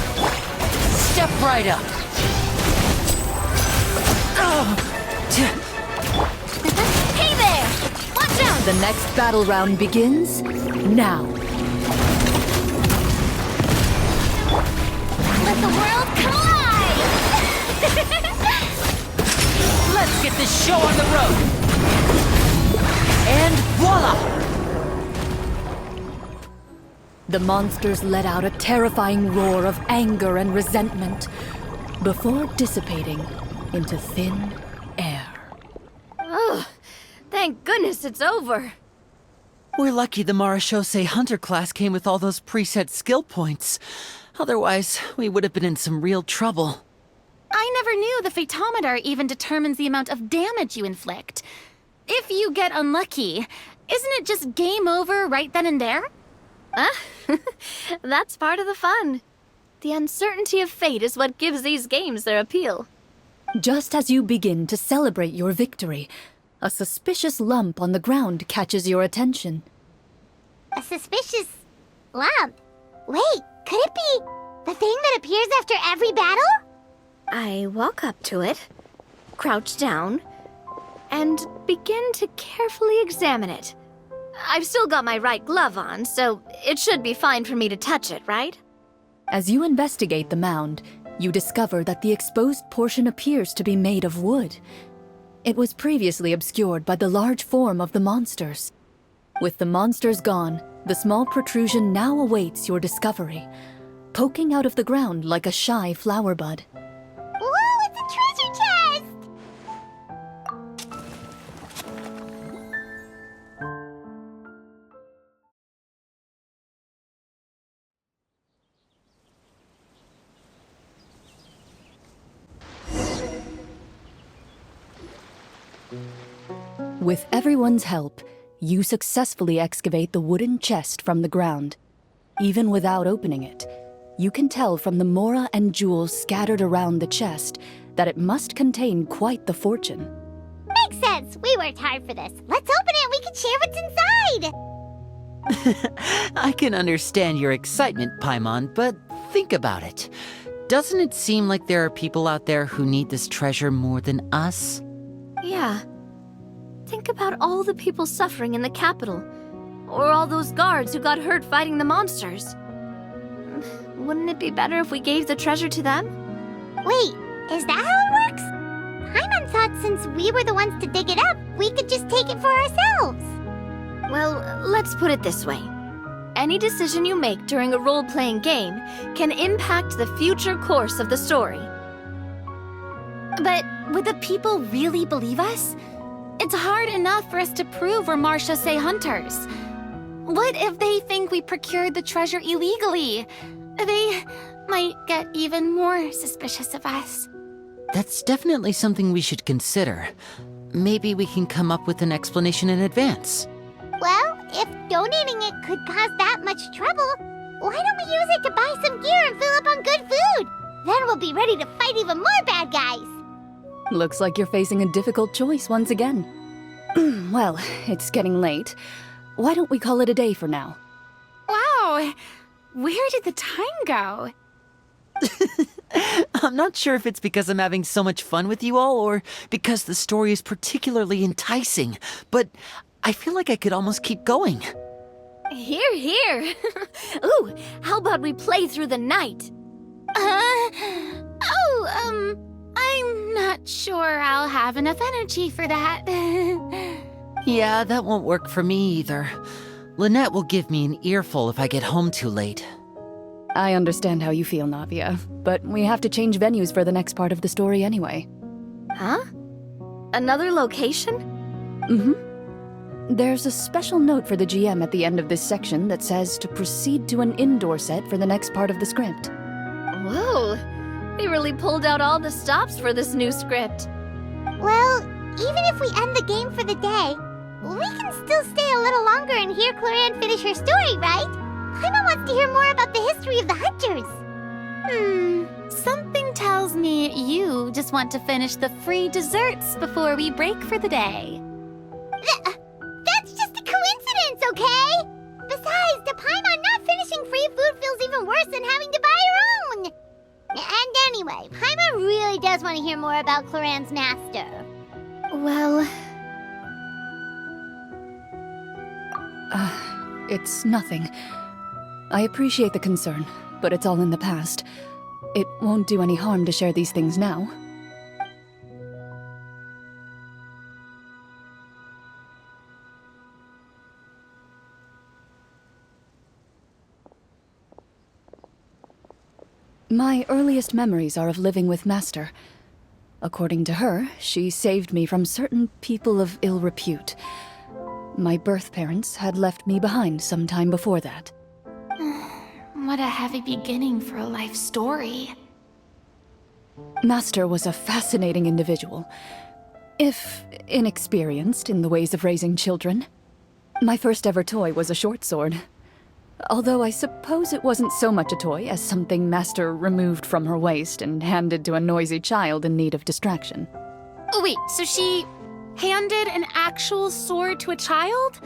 Step right up. Hey there! Watch out! The next battle round begins now. Let the world collide! Let's get this show on the road. And voila! The monsters let out a terrifying roar of anger and resentment before dissipating into thin air. Oh, thank goodness it's over. We're lucky the Marachose Hunter class came with all those preset skill points. Otherwise, we would have been in some real trouble. I never knew the Phantometer even determines the amount of damage you inflict. If you get unlucky, isn't it just game over right then and there? That's part of the fun. The uncertainty of fate is what gives these games their appeal. Just as you begin to celebrate your victory, a suspicious lump on the ground catches your attention. A suspicious lump. Wait, could it be The thing that appears after every battle? I walk up to it, crouch down, and begin to carefully examine it. I've still got my right glove on, so it should be fine for me to touch it, right? As you investigate the mound, you discover that the exposed portion appears to be made of wood. It was previously obscured by the large form of the monsters. With the monsters gone, the small protrusion now awaits your discovery, poking out of the ground like a shy flower bud. Whoa, it's a treasure chest! With everyone's help, you successfully excavate the wooden chest from the ground. Even without opening it, you can tell from the mora and jewels scattered around the chest that it must contain quite the fortune. Makes sense. We worked hard for this. Let's open it and we can share what's inside. I can understand your excitement, Paimon, but think about it. Doesn't it seem like there are people out there who need this treasure more than us? Yeah. Think about all the people suffering in the capital, or all those guards who got hurt fighting the monsters. Wouldn't it be better if we gave the treasure to them? Wait, is that how it works? Paimon thought since we were the ones to dig it up, we could just take it for ourselves. Well, let's put it this way. Any decision you make during a role-playing game can impact the future course of the story. But would the people really believe us? It's hard enough for us to prove we're Marchese hunters. What if they think we procured the treasure illegally? They might get even more suspicious of us. That's definitely something we should consider. Maybe we can come up with an explanation in advance. Well, if donating it could cause that much trouble, why don't we use it to buy some gear and fill up on good food? Then we'll be ready to fight even more bad guys. Looks like you're facing a difficult choice once again. Well, it's getting late. Why don't we call it a day for now? Wow, where did the time go? I'm not sure if it's because I'm having so much fun with you all or because the story is particularly enticing, but I feel like I could almost keep going. Here, here. Ooh, how about we play through the night? I'm not sure I'll have enough energy for that. Yeah, that won't work for me either. Lynette will give me an earful if I get home too late. I understand how you feel, Navia, but we have to change venues for the next part of the story anyway. Huh? Another location? Mm-hmm. There's a special note for the GM at the end of this section that says to proceed to an indoor set for the next part of the script. Whoa, they really pulled out all the stops for this new script. Well, even if we end the game for the day, we can still stay a little longer and hear Cloran finish her story, right? Paimon wants to hear more about the history of the hunters. Something tells me you just want to finish the free desserts before we break for the day. That's just a coincidence, okay? Besides, to Paimon, not finishing free food feels even worse than having to buy her own. And anyway, Paimon really does want to hear more about Cloran's master. Well... It's nothing. I appreciate the concern, but it's all in the past. It won't do any harm to share these things now. My earliest memories are of living with Master. According to her, she saved me from certain people of ill repute. My birth parents had left me behind some time before that. What a heavy beginning for a life story. Master was a fascinating individual, if inexperienced in the ways of raising children. My first ever toy was a short sword. Although I suppose it wasn't so much a toy as something Master removed from her waist and handed to a noisy child in need of distraction. Oh wait, so she handed an actual sword to a child?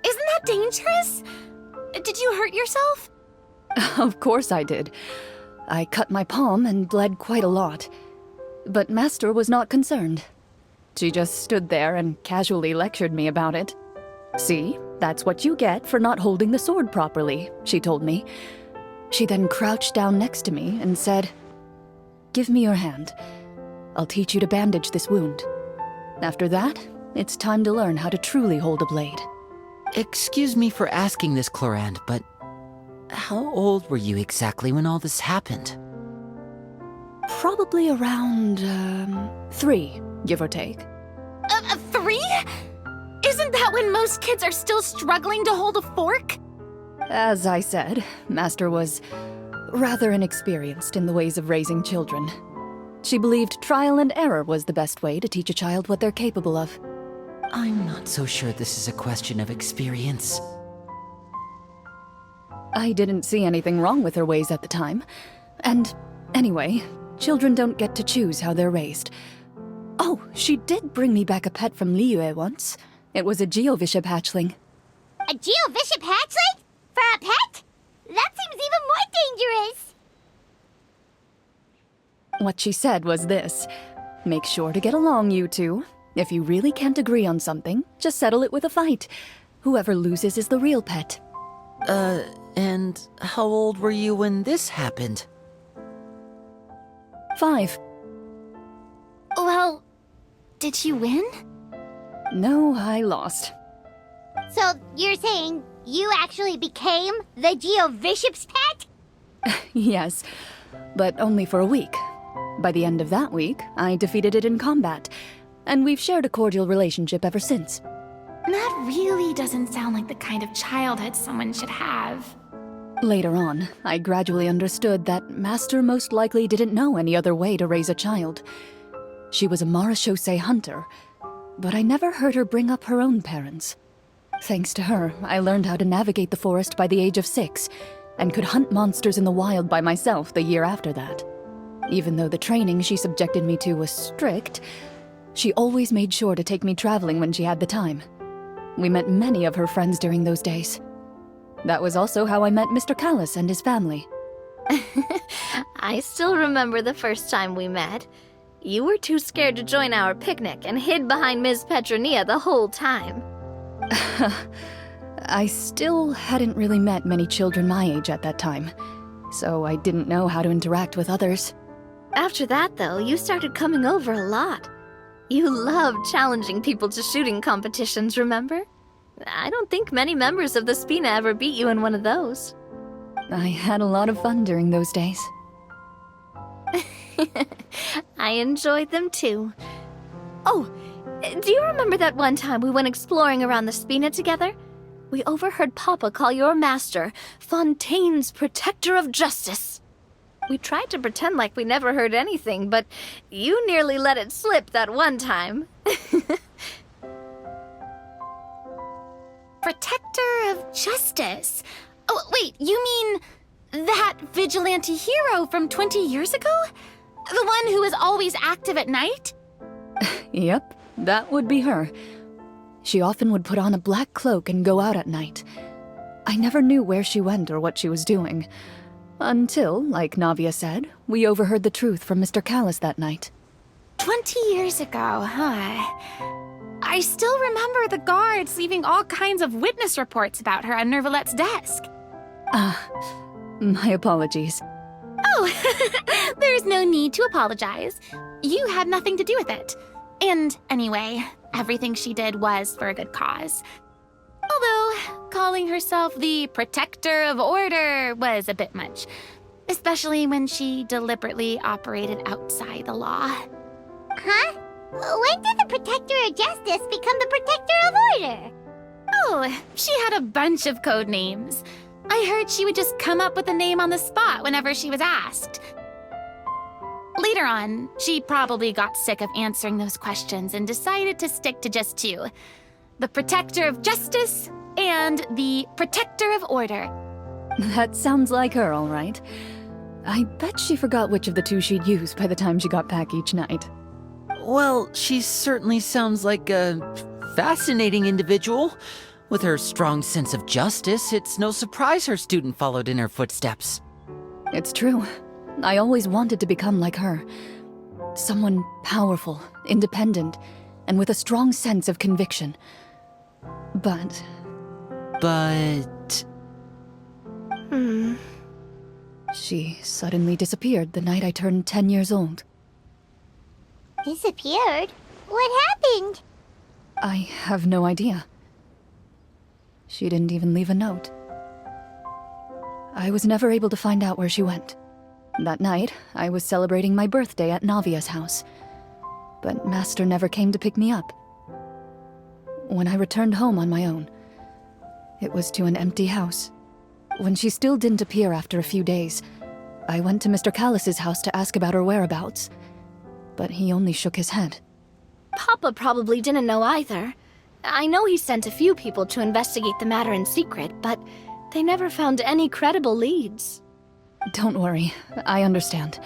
Isn't that dangerous? Did you hurt yourself? Of course I did. I cut my palm and bled quite a lot. But Master was not concerned. She just stood there and casually lectured me about it. "See, that's what you get for not holding the sword properly," she told me. She then crouched down next to me and said, "Give me your hand. I'll teach you to bandage this wound. After that, it's time to learn how to truly hold a blade." Excuse me for asking this, Clorand, but how old were you exactly when all this happened? Probably around, 3, give or take. 3? Isn't that when most kids are still struggling to hold a fork? As I said, Master was rather inexperienced in the ways of raising children. She believed trial and error was the best way to teach a child what they're capable of. I'm not so sure this is a question of experience. I didn't see anything wrong with her ways at the time. And anyway, children don't get to choose how they're raised. Oh, she did bring me back a pet from Liyue once. It was a Geovishap hatchling. A Geovishap hatchling? For a pet? That seems even more dangerous. What she said was this: "Make sure to get along, you two. If you really can't agree on something, just settle it with a fight. Whoever loses is the real pet." And how old were you when this happened? 5. Well, did you win? No, I lost. So you're saying you actually became the Geovishap's pet? Yes, but only for a week. By the end of that week, I defeated it in combat, and we've shared a cordial relationship ever since. That really doesn't sound like the kind of childhood someone should have. Later on, I gradually understood that Master most likely didn't know any other way to raise a child. She was a Marachose hunter, but I never heard her bring up her own parents. Thanks to her, I learned how to navigate the forest by the age of 6, and could hunt monsters in the wild by myself the year after that. Even though the training she subjected me to was strict, she always made sure to take me traveling when she had the time. We met many of her friends during those days. That was also how I met Mr. Callis and his family. I still remember the first time we met. You were too scared to join our picnic and hid behind Ms. Petronia the whole time. I still hadn't really met many children my age at that time, so I didn't know how to interact with others. After that, though, you started coming over a lot. You loved challenging people to shooting competitions, remember? I don't think many members of the Spina ever beat you in one of those. I had a lot of fun during those days. I enjoyed them too. Oh, do you remember that one time we went exploring around the Spina together? We overheard Papa call your master Fontaine's Protector of Justice. We tried to pretend like we never heard anything, but you nearly let it slip that one time. Protector of Justice? Oh, wait, you mean that vigilante hero from 20 years ago? The one who is always active at night? Yep, that would be her. She often would put on a black cloak and go out at night. I never knew where she went or what she was doing. Until, like Navia said, we overheard the truth from Mr. Callis that night. 20 years ago, huh? I still remember the guards leaving all kinds of witness reports about her on Nervalette's desk. My apologies. Oh, there's no need to apologize. You had nothing to do with it. And anyway, everything she did was for a good cause. Although, calling herself the Protector of Order was a bit much. Especially when she deliberately operated outside the law. Huh? When did the Protector of Justice become the Protector of Order? Oh, she had a bunch of code names. I heard she would just come up with a name on the spot whenever she was asked. Later on, she probably got sick of answering those questions and decided to stick to just 2. The Protector of Justice and the Protector of Order. That sounds like her, all right. I bet she forgot which of the 2 she'd use by the time she got back each night. Well, she certainly sounds like a fascinating individual. With her strong sense of justice, it's no surprise her student followed in her footsteps. It's true. I always wanted to become like her. Someone powerful, independent, and with a strong sense of conviction. But... She suddenly disappeared the night I turned 10 years old. Disappeared? What happened? I have no idea. She didn't even leave a note. I was never able to find out where she went. That night, I was celebrating my birthday at Navia's house. But Master never came to pick me up. When I returned home on my own, it was to an empty house. When she still didn't appear after a few days, I went to Mr. Callis's house to ask about her whereabouts. But he only shook his head. Papa probably didn't know either. I know he sent a few people to investigate the matter in secret, but they never found any credible leads. Don't worry, I understand.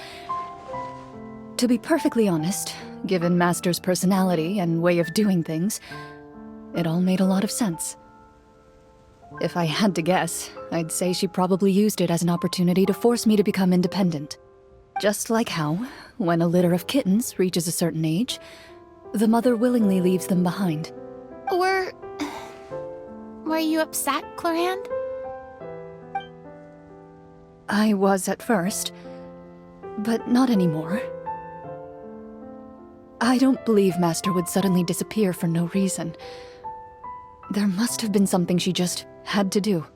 To be perfectly honest, given Master's personality and way of doing things, it all made a lot of sense. If I had to guess, I'd say she probably used it as an opportunity to force me to become independent. Just like how, when a litter of kittens reaches a certain age, the mother willingly leaves them behind. Were you upset, Clorinde? I was at first, but not anymore. I don't believe Master would suddenly disappear for no reason. There must have been something she just had to do.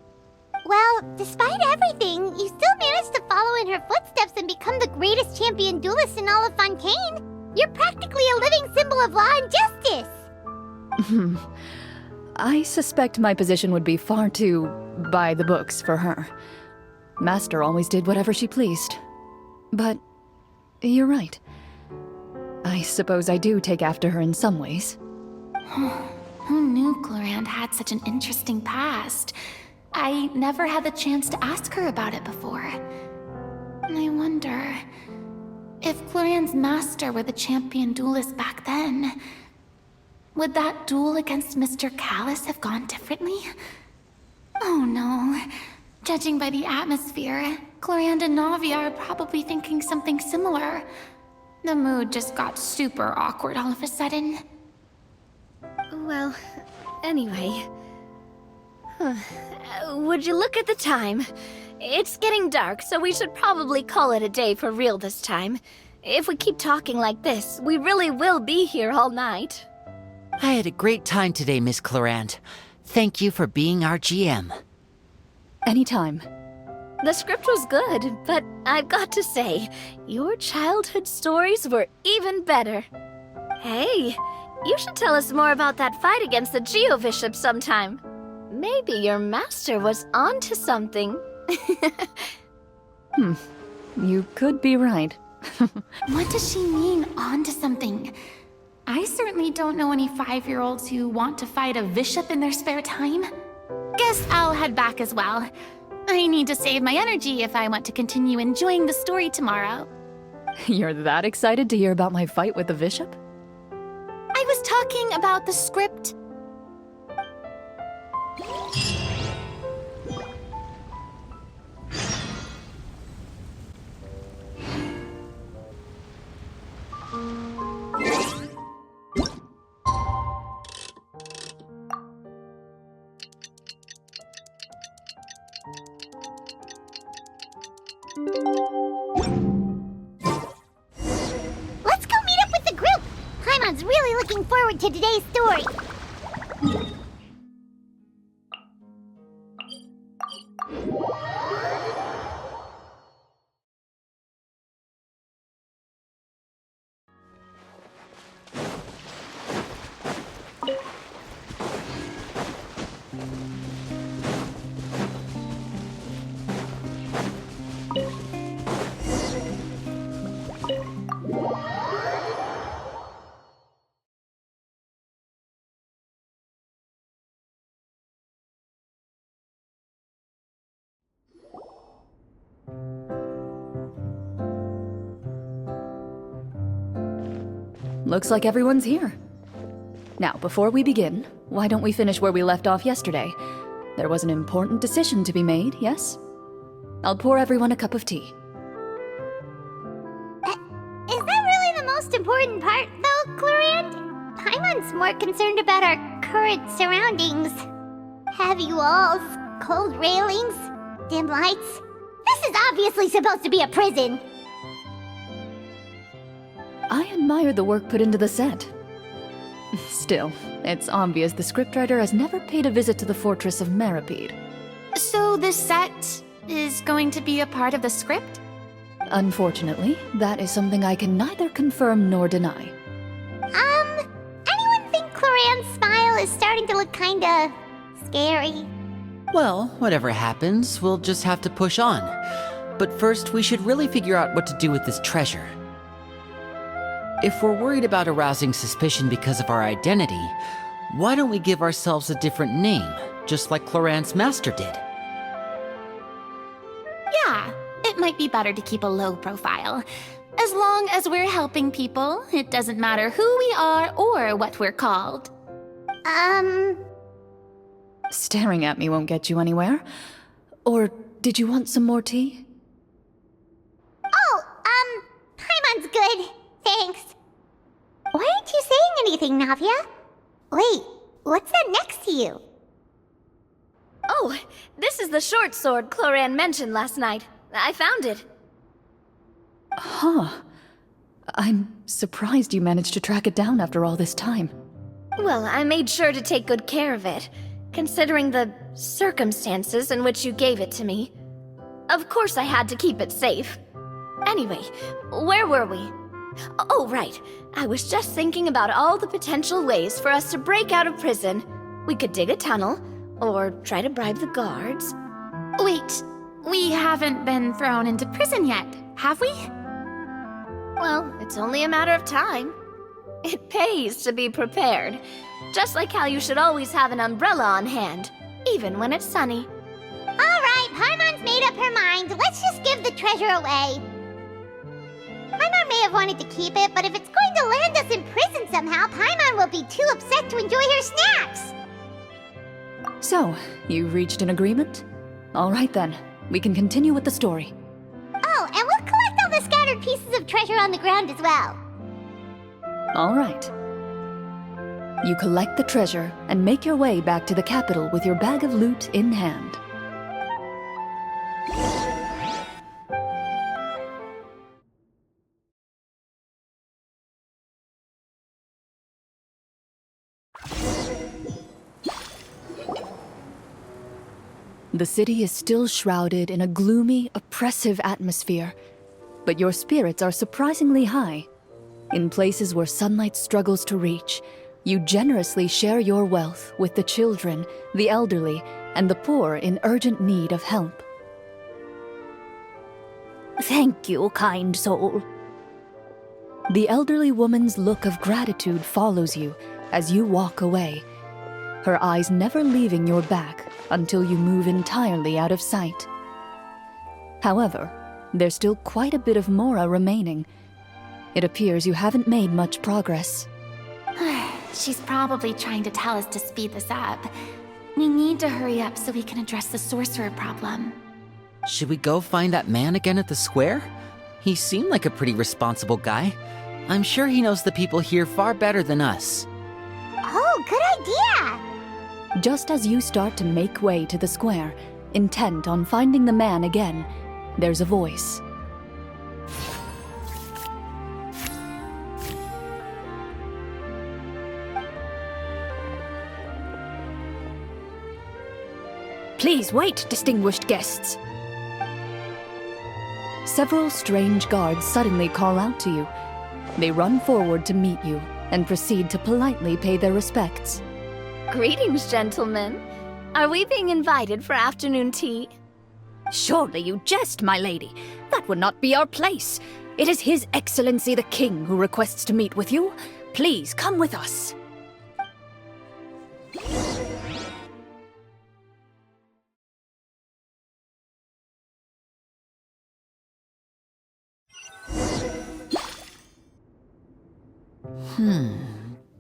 Well, despite everything, you still managed to follow in her footsteps and become the greatest champion duelist in all of Fontaine. You're practically a living symbol of law and justice. I suspect my position would be far too by the books for her. Master always did whatever she pleased. But you're right. I suppose I do take after her in some ways. Who knew Clorinde had such an interesting past? I never had the chance to ask her about it before. I wonder... if Clorinde's master were the champion duelist back then, would that duel against Mr. Callis have gone differently? Oh no. Judging by the atmosphere, Clorinde and Navia are probably thinking something similar. The mood just got super awkward all of a sudden. Well, anyway... Would you look at the time? It's getting dark, so we should probably call it a day for real this time. If we keep talking like this, we really will be here all night. I had a great time today, Miss Clorinde. Thank you for being our GM. Anytime. The script was good, but I've got to say, your childhood stories were even better. Hey, you should tell us more about that fight against the Geo-Bishop sometime. Maybe your master was onto something. You could be right. What does she mean, onto something? I certainly don't know any 5-year-olds who want to fight a bishop in their spare time. Guess I'll head back as well. I need to save my energy if I want to continue enjoying the story tomorrow. You're that excited to hear about my fight with the bishop? I was talking about the script. Let's go meet up with the group! Paimon's really looking forward to today's story. Looks like everyone's here. Now, before we begin, why don't we finish where we left off yesterday? There was an important decision to be made, yes? I'll pour everyone a cup of tea. Is that really the most important part, though, Clorand? Paimon's more concerned about our current surroundings. Heavy walls, cold railings, dim lights. This is obviously supposed to be a prison. I admire the work put into the set. Still, it's obvious the scriptwriter has never paid a visit to the fortress of Rapperia. So the set is going to be a part of the script? Unfortunately, that is something I can neither confirm nor deny. Anyone think Clorand's smile is starting to look kinda scary? Well, whatever happens, we'll just have to push on. But first, we should really figure out what to do with this treasure. If we're worried about arousing suspicion because of our identity, why don't we give ourselves a different name, just like Clorand's master did? Yeah, it might be better to keep a low profile. As long as we're helping people, it doesn't matter who we are or what we're called. Staring at me won't get you anywhere. Or did you want some more tea? Oh, Paimon's good. Thanks. Why aren't you saying anything, Navia? Wait, what's that next to you? Oh, this is the short sword Clorand mentioned last night. I found it. Huh. I'm surprised you managed to track it down after all this time. Well, I made sure to take good care of it, considering the circumstances in which you gave it to me. Of course I had to keep it safe. Anyway, where were we? Oh, right. I was just thinking about all the potential ways for us to break out of prison. We could dig a tunnel, or try to bribe the guards. Wait, we haven't been thrown into prison yet, have we? Well, it's only a matter of time. It pays to be prepared. Just like how you should always have an umbrella on hand, even when it's sunny. Alright, Paimon's made up her mind. Let's just give the treasure away. Paimon may have wanted to keep it, but if it's going to land us in prison somehow, Paimon will be too upset to enjoy her snacks. So, you've reached an agreement? All right then, we can continue with the story. Oh, and we'll collect all the scattered pieces of treasure on the ground as well. All right. You collect the treasure and make your way back to the capital with your bag of loot in hand. The city is still shrouded in a gloomy, oppressive atmosphere, but your spirits are surprisingly high. In places where sunlight struggles to reach, you generously share your wealth with the children, the elderly, and the poor in urgent need of help. Thank you, kind soul. The elderly woman's look of gratitude follows you as you walk away, her eyes never leaving your back until you move entirely out of sight. However, there's still quite a bit of Mora remaining. It appears you haven't made much progress. She's probably trying to tell us to speed this up. We need to hurry up so we can address the sorcerer problem. Should we go find that man again at the square? He seemed like a pretty responsible guy. I'm sure he knows the people here far better than us. Oh, good idea! Just as you start to make way to the square, intent on finding the man again, there's a voice. Please wait, distinguished guests. Several strange guards suddenly call out to you. They run forward to meet you and proceed to politely pay their respects. Greetings, gentlemen. Are we being invited for afternoon tea? Surely you jest, my lady. That would not be our place. It is His Excellency the King who requests to meet with you. Please come with us.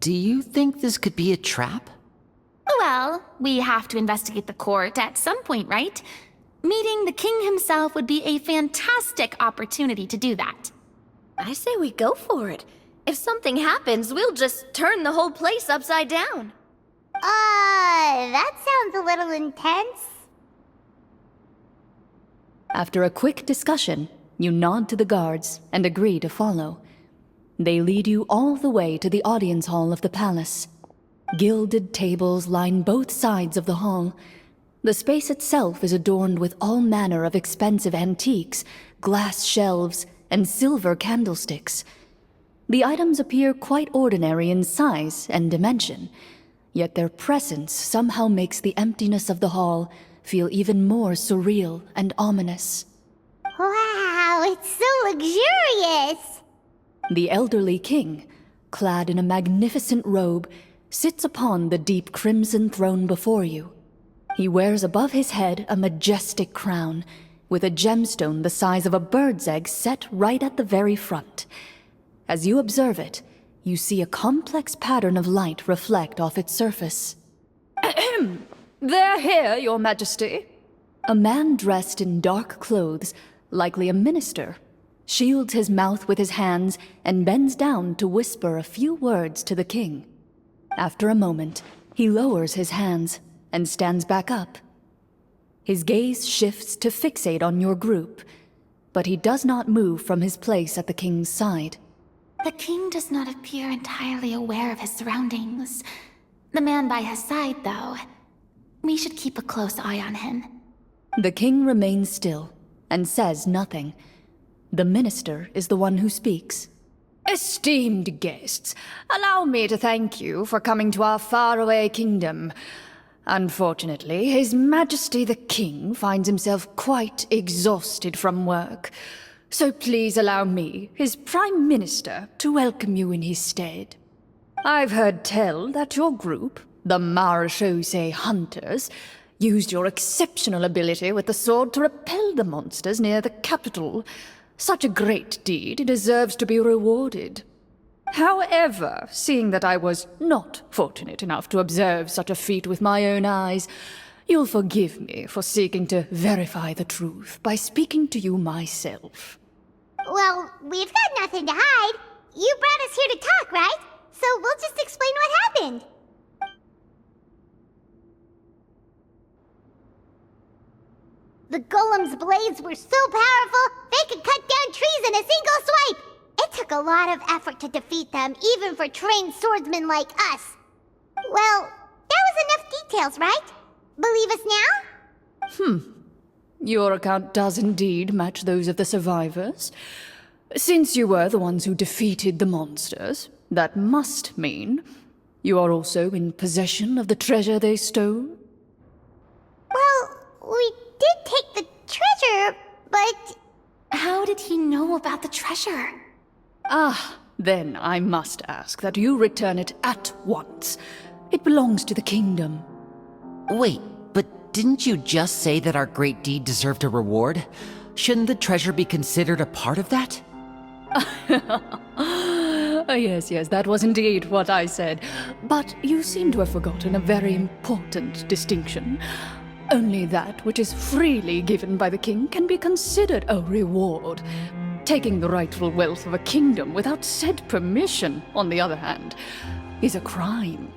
Do you think this could be a trap? we have to investigate the court at some point, right? Meeting the king himself would be a fantastic opportunity to do that. I say we go for it. If something happens, we'll just turn the whole place upside down. That sounds a little intense. After a quick discussion, you nod to the guards and agree to follow. They lead you all the way to the audience hall of the palace. Gilded tables line both sides of the hall. The space itself is adorned with all manner of expensive antiques, glass shelves, and silver candlesticks. The items appear quite ordinary in size and dimension, yet their presence somehow makes the emptiness of the hall feel even more surreal and ominous. Wow, it's so luxurious! The elderly king, clad in a magnificent robe, sits upon the deep crimson throne before you. He wears above his head a majestic crown, with a gemstone the size of a bird's egg set right at the very front. As you observe it, you see a complex pattern of light reflect off its surface. They're here, Your Majesty. A man dressed in dark clothes, likely a minister, shields his mouth with his hands and bends down to whisper a few words to the king. After a moment, he lowers his hands and stands back up. His gaze shifts to fixate on your group, but he does not move from his place at the king's side. The king does not appear entirely aware of his surroundings. The man by his side, though, we should keep a close eye on him. The king remains still and says nothing. The minister is the one who speaks. Esteemed guests, allow me to thank you for coming to our faraway kingdom. Unfortunately, His Majesty the King finds himself quite exhausted from work. So please allow me, his Prime Minister, to welcome you in his stead. I've heard tell that your group, the Marechaussee Hunters, used your exceptional ability with the sword to repel the monsters near the capital. Such a great deed deserves to be rewarded. However, seeing that I was not fortunate enough to observe such a feat with my own eyes, you'll forgive me for seeking to verify the truth by speaking to you myself. Well, we've got nothing to hide. You brought us here to talk, right? So we'll just explain what happened. The golem's blades were so powerful, they could cut down trees in a single swipe! It took a lot of effort to defeat them, even for trained swordsmen like us. Well, that was enough details, right? Believe us now? Your account does indeed match those of the survivors. Since you were the ones who defeated the monsters, that must mean you are also in possession of the treasure they stole? Well, we did take the treasure, but... How did he know about the treasure? Then I must ask that you return it at once. It belongs to the kingdom. Wait, but didn't you just say that our great deed deserved a reward? Shouldn't the treasure be considered a part of that? Yes, that was indeed what I said. But you seem to have forgotten a very important distinction. Only that which is freely given by the king can be considered a reward. Taking the rightful wealth of a kingdom without said permission, on the other hand, is a crime.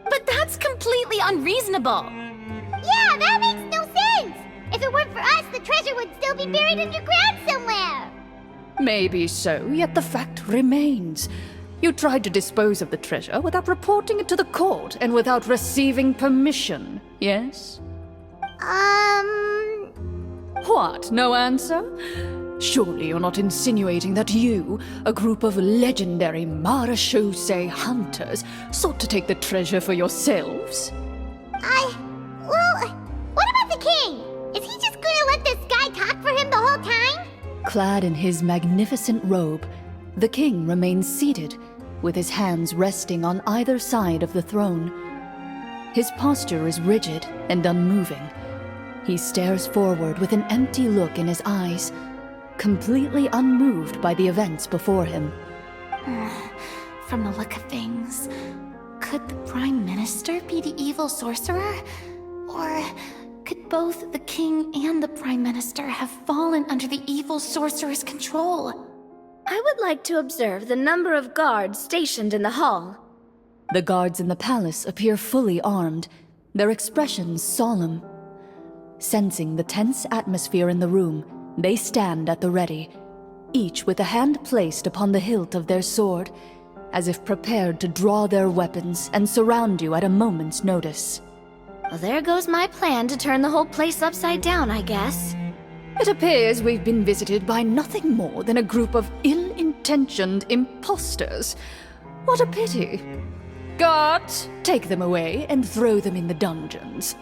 But that's completely unreasonable! Yeah, that makes no sense! If it weren't for us, the treasure would still be buried underground somewhere! Maybe so, yet the fact remains. You tried to dispose of the treasure without reporting it to the court and without receiving permission, yes? What, no answer? Surely you're not insinuating that you, a group of legendary Marechaussee hunters, sought to take the treasure for yourselves? Well, what about the king? Is he just gonna let this guy talk for him the whole time? Clad in his magnificent robe, the king remains seated, with his hands resting on either side of the throne. His posture is rigid and unmoving. He stares forward with an empty look in his eyes, completely unmoved by the events before him. From the look of things, Could the Prime Minister be the evil sorcerer? Or could both the King and the Prime Minister have fallen under the evil sorcerer's control? I would like to observe the number of guards stationed in the hall. The guards in the palace appear fully armed, their expressions solemn. Sensing the tense atmosphere in the room, they stand at the ready, each with a hand placed upon the hilt of their sword, as if prepared to draw their weapons and surround you at a moment's notice. Well, there goes my plan to turn the whole place upside down, I guess. It appears we've been visited by nothing more than a group of ill-intentioned imposters. What a pity. Guards, take them away and throw them in the dungeons.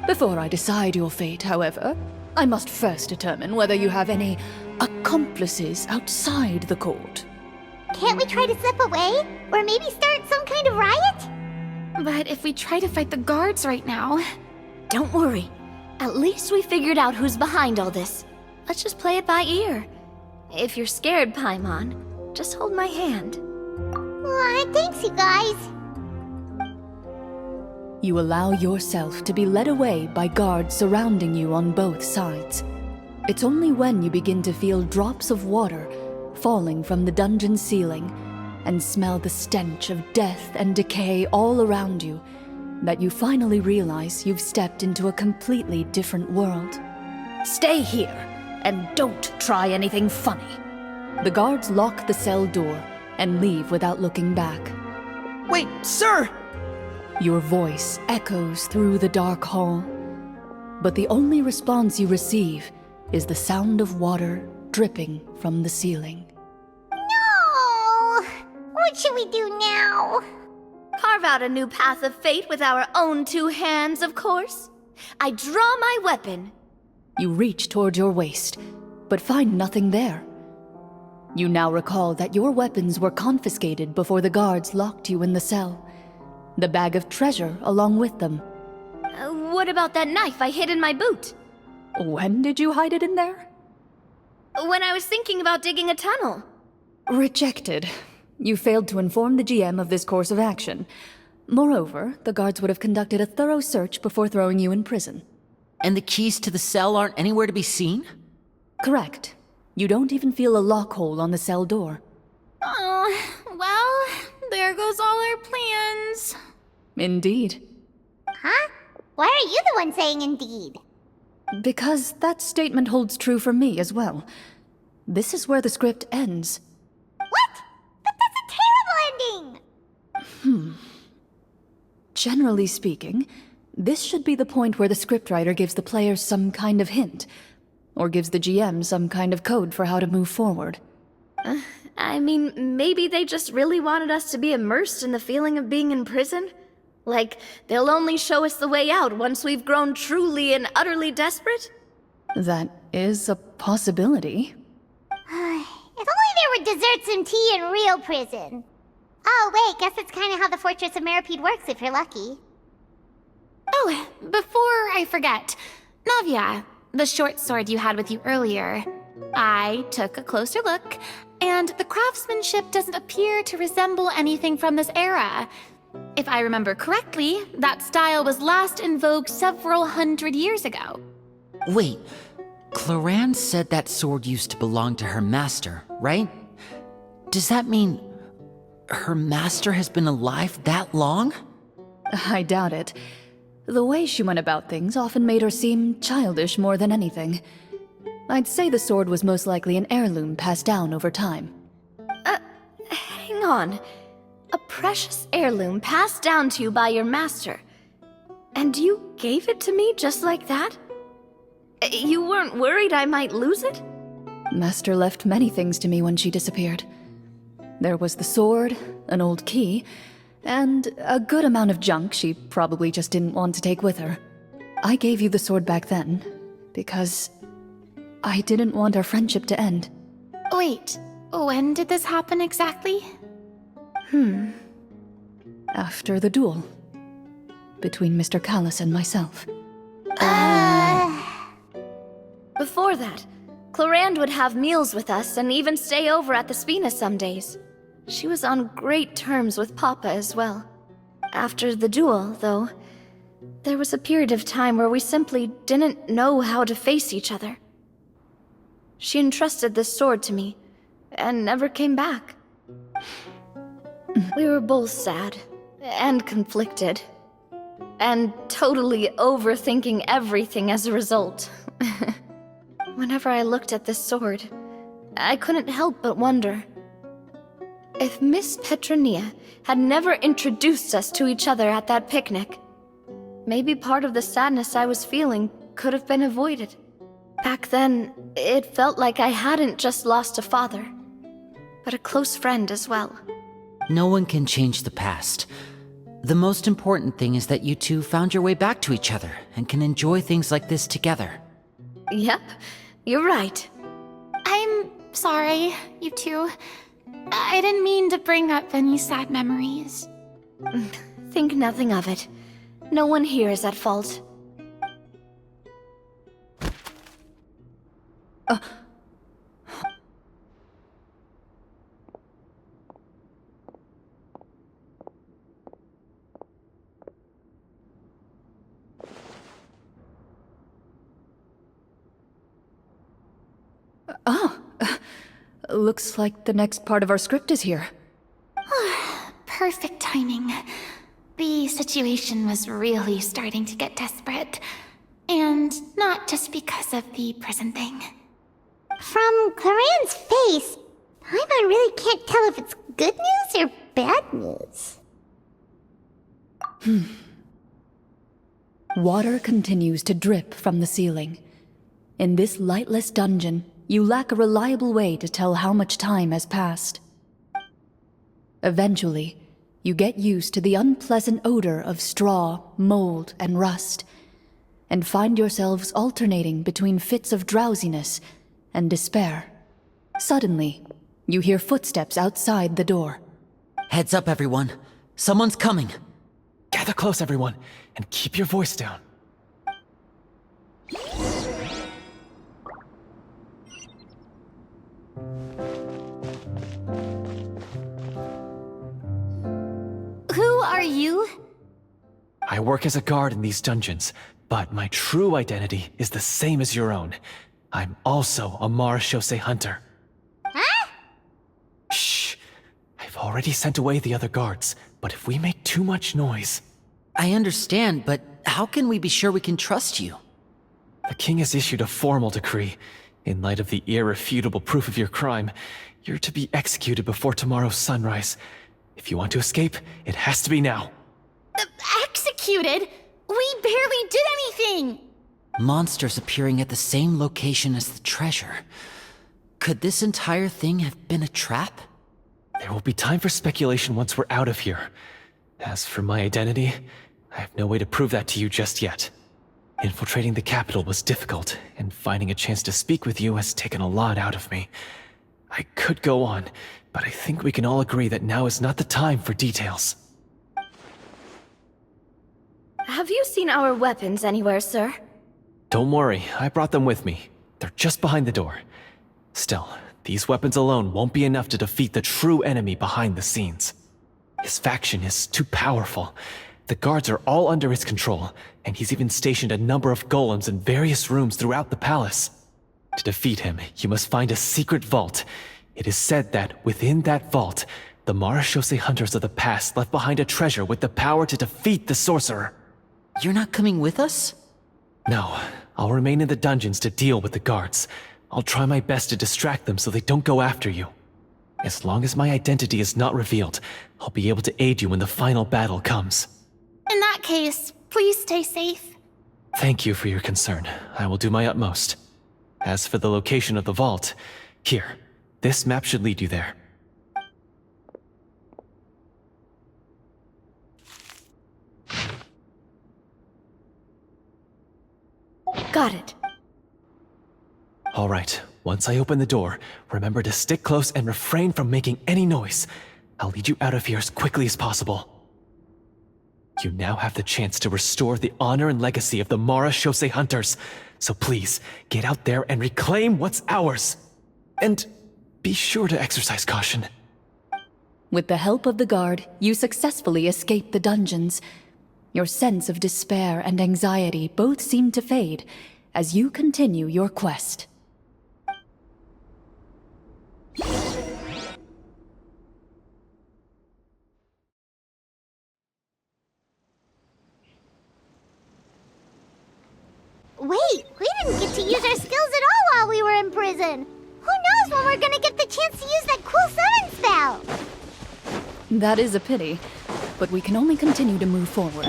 Before I decide your fate, however, I must first determine whether you have any accomplices outside the court. Can't we try to slip away? Or maybe start some kind of riot? But if we try to fight the guards right now... Don't worry. At least we figured out who's behind all this. Let's just play it by ear. If you're scared, Paimon, just hold my hand. Aw, thanks, you guys. You allow yourself to be led away by guards surrounding you on both sides. It's only when you begin to feel drops of water falling from the dungeon ceiling and smell the stench of death and decay all around you that you finally realize you've stepped into a completely different world. Stay here, and don't try anything funny. The guards lock the cell door and leave without looking back. Wait, sir! Your voice echoes through the dark hall, but the only response you receive is the sound of water dripping from the ceiling. No! What should we do now? Carve out a new path of fate with our own two hands, of course. I draw my weapon. You reach toward your waist, but find nothing there. You now recall that your weapons were confiscated before the guards locked you in the cell. The bag of treasure along with them. What about that knife I hid in my boot? When did you hide it in there? When I was thinking about digging a tunnel. Rejected. You failed to inform the GM of this course of action. Moreover, the guards would have conducted a thorough search before throwing you in prison. And the keys to the cell aren't anywhere to be seen? Correct. You don't even feel a lock hole on the cell door. Oh, well, there goes all our plans. Indeed. Huh? Why are you the one saying indeed? Because that statement holds true for me as well. This is where the script ends. What? But that's a terrible ending! Generally speaking, this should be the point where the scriptwriter gives the players some kind of hint, or gives the GM some kind of code for how to move forward. I mean, maybe they just really wanted us to be immersed in the feeling of being in prison? Like, they'll only show us the way out once we've grown truly and utterly desperate? That is a possibility. If only there were desserts and tea in real prison. Oh, wait, guess that's kind of how the Fortress of Meripede works if you're lucky. Oh, before I forget, Navia, the short sword you had with you earlier. I took a closer look, and the craftsmanship doesn't appear to resemble anything from this era. If I remember correctly, that style was last in vogue several hundred years ago. Wait, Cloran said that sword used to belong to her master, right? Does that mean her master has been alive that long? I doubt it. The way she went about things often made her seem childish more than anything. I'd say the sword was most likely an heirloom passed down over time. Hang on. A precious heirloom passed down to you by your master. And you gave it to me just like that? You weren't worried I might lose it? Master left many things to me when she disappeared. There was the sword, an old key, and a good amount of junk she probably just didn't want to take with her. I gave you the sword back then, because I didn't want our friendship to end. Wait, when did this happen exactly? After the duel. Between Mr. Callis and myself. Before that, Clorand would have meals with us and even stay over at the Spina some days. She was on great terms with Papa as well. After the duel, though, there was a period of time where we simply didn't know how to face each other. She entrusted this sword to me, and never came back. We were both sad, and conflicted, and totally overthinking everything as a result. Whenever I looked at this sword, I couldn't help but wonder. If Miss Petronia had never introduced us to each other at that picnic, maybe part of the sadness I was feeling could have been avoided. Back then, it felt like I hadn't just lost a father, but a close friend as well. No one can change the past. The most important thing is that you two found your way back to each other and can enjoy things like this together. Yep, you're right. I'm sorry, you two. I didn't mean to bring up any sad memories. Think nothing of it. No one here is at fault. Looks like the next part of our script is here. Perfect timing. The situation was really starting to get desperate. And not just because of the prison thing. From Claren's face, I really can't tell if it's good news or bad news. Water continues to drip from the ceiling. In this lightless dungeon, you lack a reliable way to tell how much time has passed. Eventually, you get used to the unpleasant odor of straw, mold, and rust, and find yourselves alternating between fits of drowsiness and despair. Suddenly, you hear footsteps outside the door. Heads up, everyone. Someone's coming. Gather close, everyone, and keep your voice down. Who are you? I work as a guard in these dungeons, but my true identity is the same as your own. I'm also a Marechaussee hunter. Huh? Shh! I've already sent away the other guards, but if we make too much noise... I understand, but how can we be sure we can trust you? The king has issued a formal decree. In light of the irrefutable proof of your crime, you're to be executed before tomorrow's sunrise. If you want to escape, it has to be now. Executed? We barely did anything! Monsters appearing at the same location as the treasure. Could this entire thing have been a trap? There will be time for speculation once we're out of here. As for my identity, I have no way to prove that to you just yet. Infiltrating the capital was difficult, and finding a chance to speak with you has taken a lot out of me. I could go on, but I think we can all agree that now is not the time for details. Have you seen our weapons anywhere, sir? Don't worry, I brought them with me. They're just behind the door. Still, these weapons alone won't be enough to defeat the true enemy behind the scenes. His faction is too powerful. The guards are all under his control, and he's even stationed a number of golems in various rooms throughout the palace. To defeat him, you must find a secret vault. It is said that within that vault, the Marechaussee hunters of the past left behind a treasure with the power to defeat the sorcerer. You're not coming with us? No, I'll remain in the dungeons to deal with the guards. I'll try my best to distract them so they don't go after you. As long as my identity is not revealed, I'll be able to aid you when the final battle comes. In that case, please stay safe. Thank you for your concern. I will do my utmost. As for the location of the vault, here, this map should lead you there. Got it. All right, once I open the door, remember to stick close and refrain from making any noise. I'll lead you out of here as quickly as possible. You now have the chance to restore the honor and legacy of the Marechaussee hunters. So please, get out there and reclaim what's ours. And be sure to exercise caution. With the help of the guard, you successfully escape the dungeons. Your sense of despair and anxiety both seem to fade as you continue your quest. Wait, we didn't get to use our skills at all while we were in prison. Who knows when we're gonna get the chance to use that cool summon spell? That is a pity, but we can only continue to move forward.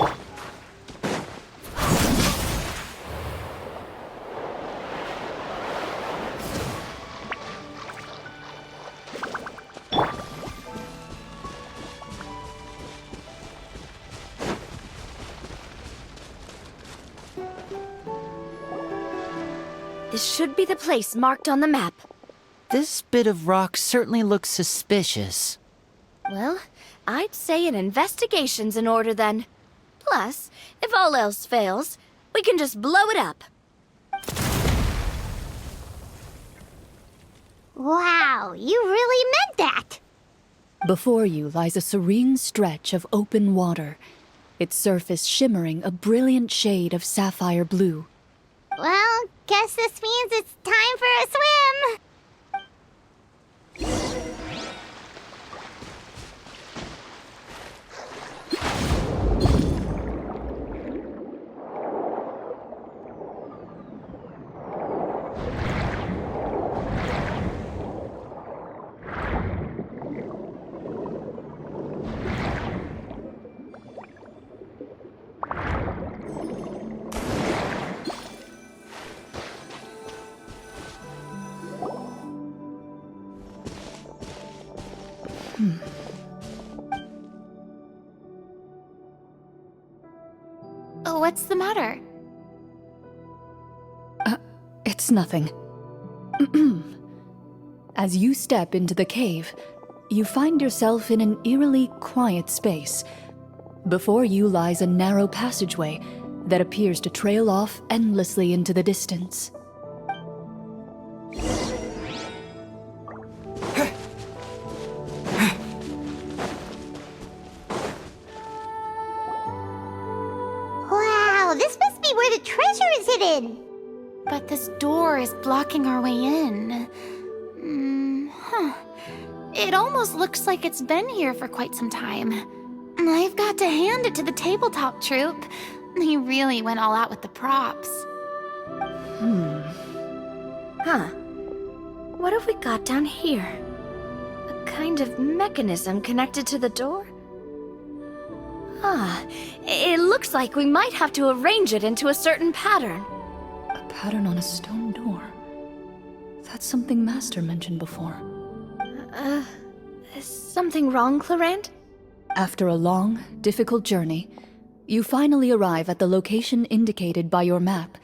This should be the place marked on the map. This bit of rock certainly looks suspicious. Well, I'd say an investigation's in order then. Plus, if all else fails, we can just blow it up. Wow, you really meant that! Before you lies a serene stretch of open water, its surface shimmering a brilliant shade of sapphire blue. Well, guess this means it's time for a swim! Oh, what's the matter? It's nothing. As you step into the cave, you find yourself in an eerily quiet space. Before you lies a narrow passageway that appears to trail off endlessly into the distance. Wow, this must be where the treasure is hidden! But this door is blocking our way in. It almost looks like it's been here for quite some time. I've got to hand it to the tabletop troupe. They really went all out with the props. Huh. What have we got down here? A kind of mechanism connected to the door? Ah, it looks like we might have to arrange it into a certain pattern. A pattern on a stone door. That's something Master mentioned before. Is something wrong, Clarant? After a long, difficult journey, you finally arrive at the location indicated by your map.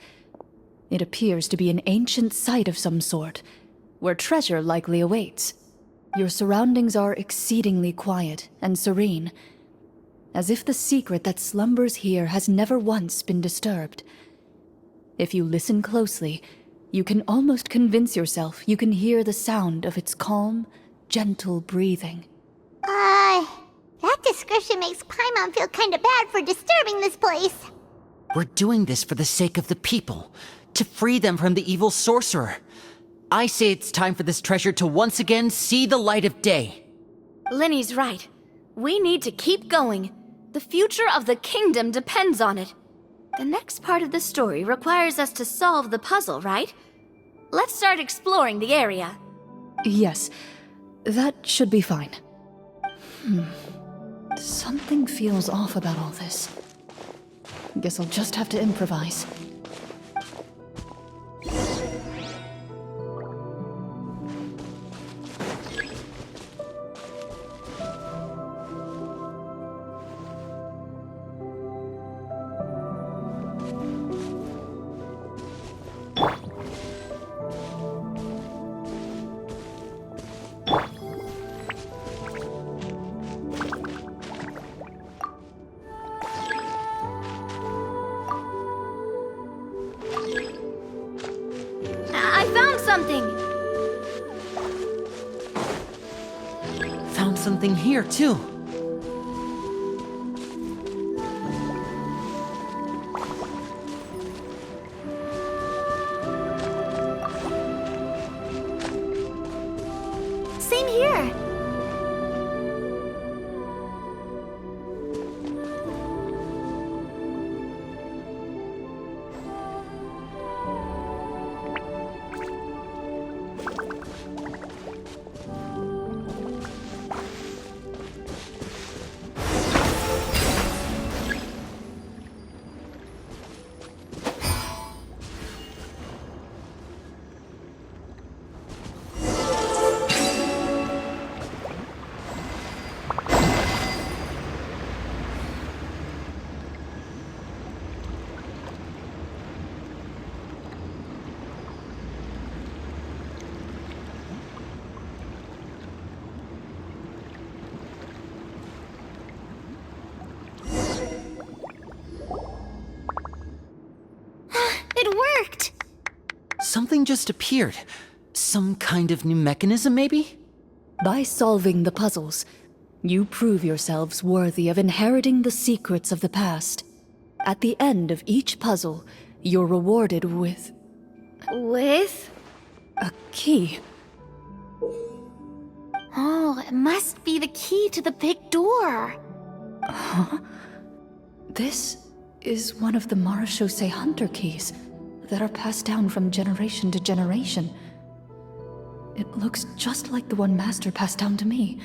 It appears to be an ancient site of some sort, where treasure likely awaits. Your surroundings are exceedingly quiet and serene, as if the secret that slumbers here has never once been disturbed. If you listen closely, you can almost convince yourself you can hear the sound of its calm, gentle breathing. That description makes Paimon feel kinda bad for disturbing this place. We're doing this for the sake of the people, to free them from the evil sorcerer. I say it's time for this treasure to once again see the light of day. Linny's right. We need to keep going. The future of the kingdom depends on it. The next part of the story requires us to solve the puzzle, right? Let's start exploring the area. Yes, that should be fine. Something feels off about all this. Guess I'll just have to improvise. something here, too. Same here. It worked! Something just appeared. Some kind of new mechanism, maybe? By solving the puzzles, you prove yourselves worthy of inheriting the secrets of the past. At the end of each puzzle, you're rewarded with With? a key. Oh, it must be the key to the big door. This is one of the Marechaussee Hunter keys that are passed down from generation to generation. It looks just like the one Master passed down to me.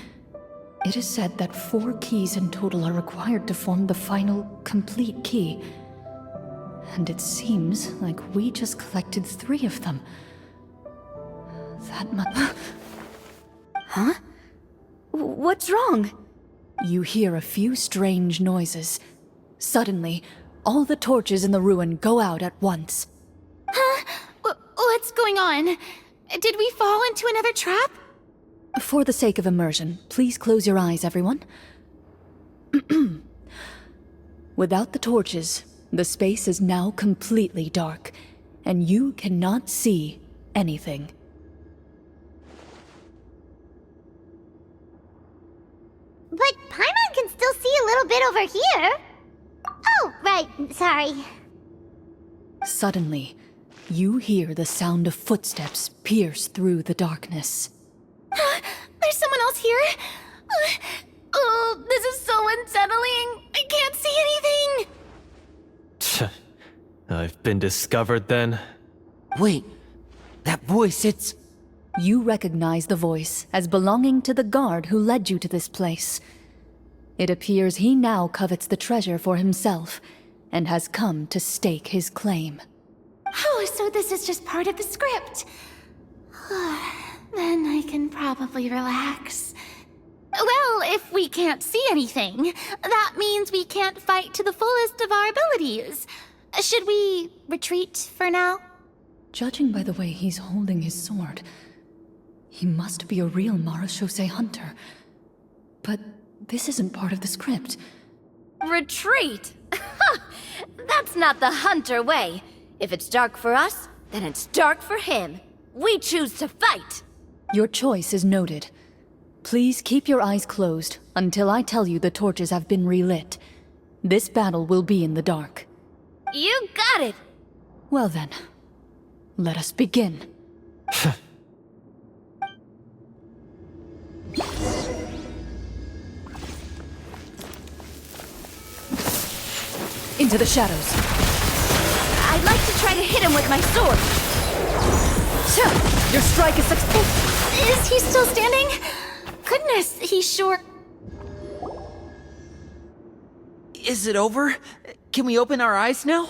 It is said that 4 keys in total are required to form the final, complete key. And it seems like we just collected 3 of them. That much. Huh? What's wrong? You hear a few strange noises. Suddenly, all the torches in the ruin go out at once. Huh? What's going on? Did we fall into another trap? For the sake of immersion, please close your eyes, everyone. Without the torches, the space is now completely dark, and you cannot see anything. But Paimon can still see a little bit over here. Oh, right, sorry. Suddenly, you hear the sound of footsteps pierce through the darkness. There's someone else here? Oh, this is so unsettling. I can't see anything. I've been discovered then. Wait, that voice, it's... You recognize the voice as belonging to the guard who led you to this place. It appears he now covets the treasure for himself, and has come to stake his claim. Oh, so this is just part of the script. Then I can probably relax. Well, if we can't see anything, that means we can't fight to the fullest of our abilities. Should we retreat for now? Judging by the way he's holding his sword, he must be a real Marechaussee hunter. But this isn't part of the script. Retreat? That's not the hunter way. If it's dark for us, then it's dark for him. We choose to fight. Your choice is noted. Please keep your eyes closed until I tell you the torches have been relit. This battle will be in the dark. You got it. Well then, let us begin. Into the shadows. I'd like to try to hit him with my sword. Your strike is successful. Is he still standing? Goodness, he's sure... Is it over? Can we open our eyes now?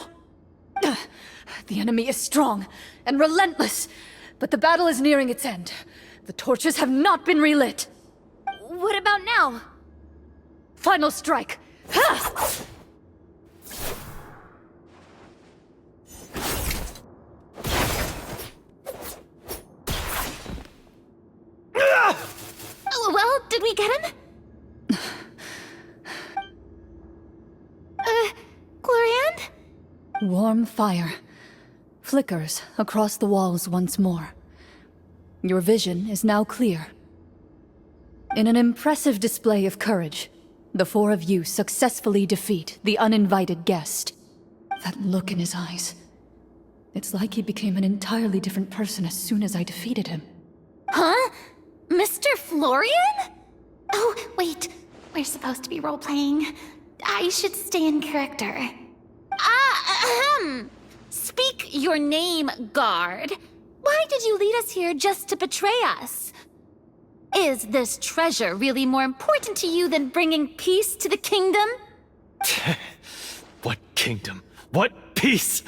The enemy is strong and relentless, but the battle is nearing its end. The torches have not been relit. What about now? Final strike. Ha! Oh, well, did we get him? Glorian? Warm fire flickers across the walls once more. Your vision is now clear. In an impressive display of courage, the four of you successfully defeat the uninvited guest. That look in his eyes. It's like he became an entirely different person as soon as I defeated him. Huh? Mr. Florian? Oh, wait. We're supposed to be role-playing. I should stay in character. Speak your name, guard. Why did you lead us here just to betray us? Is this treasure really more important to you than bringing peace to the kingdom? What kingdom? What peace?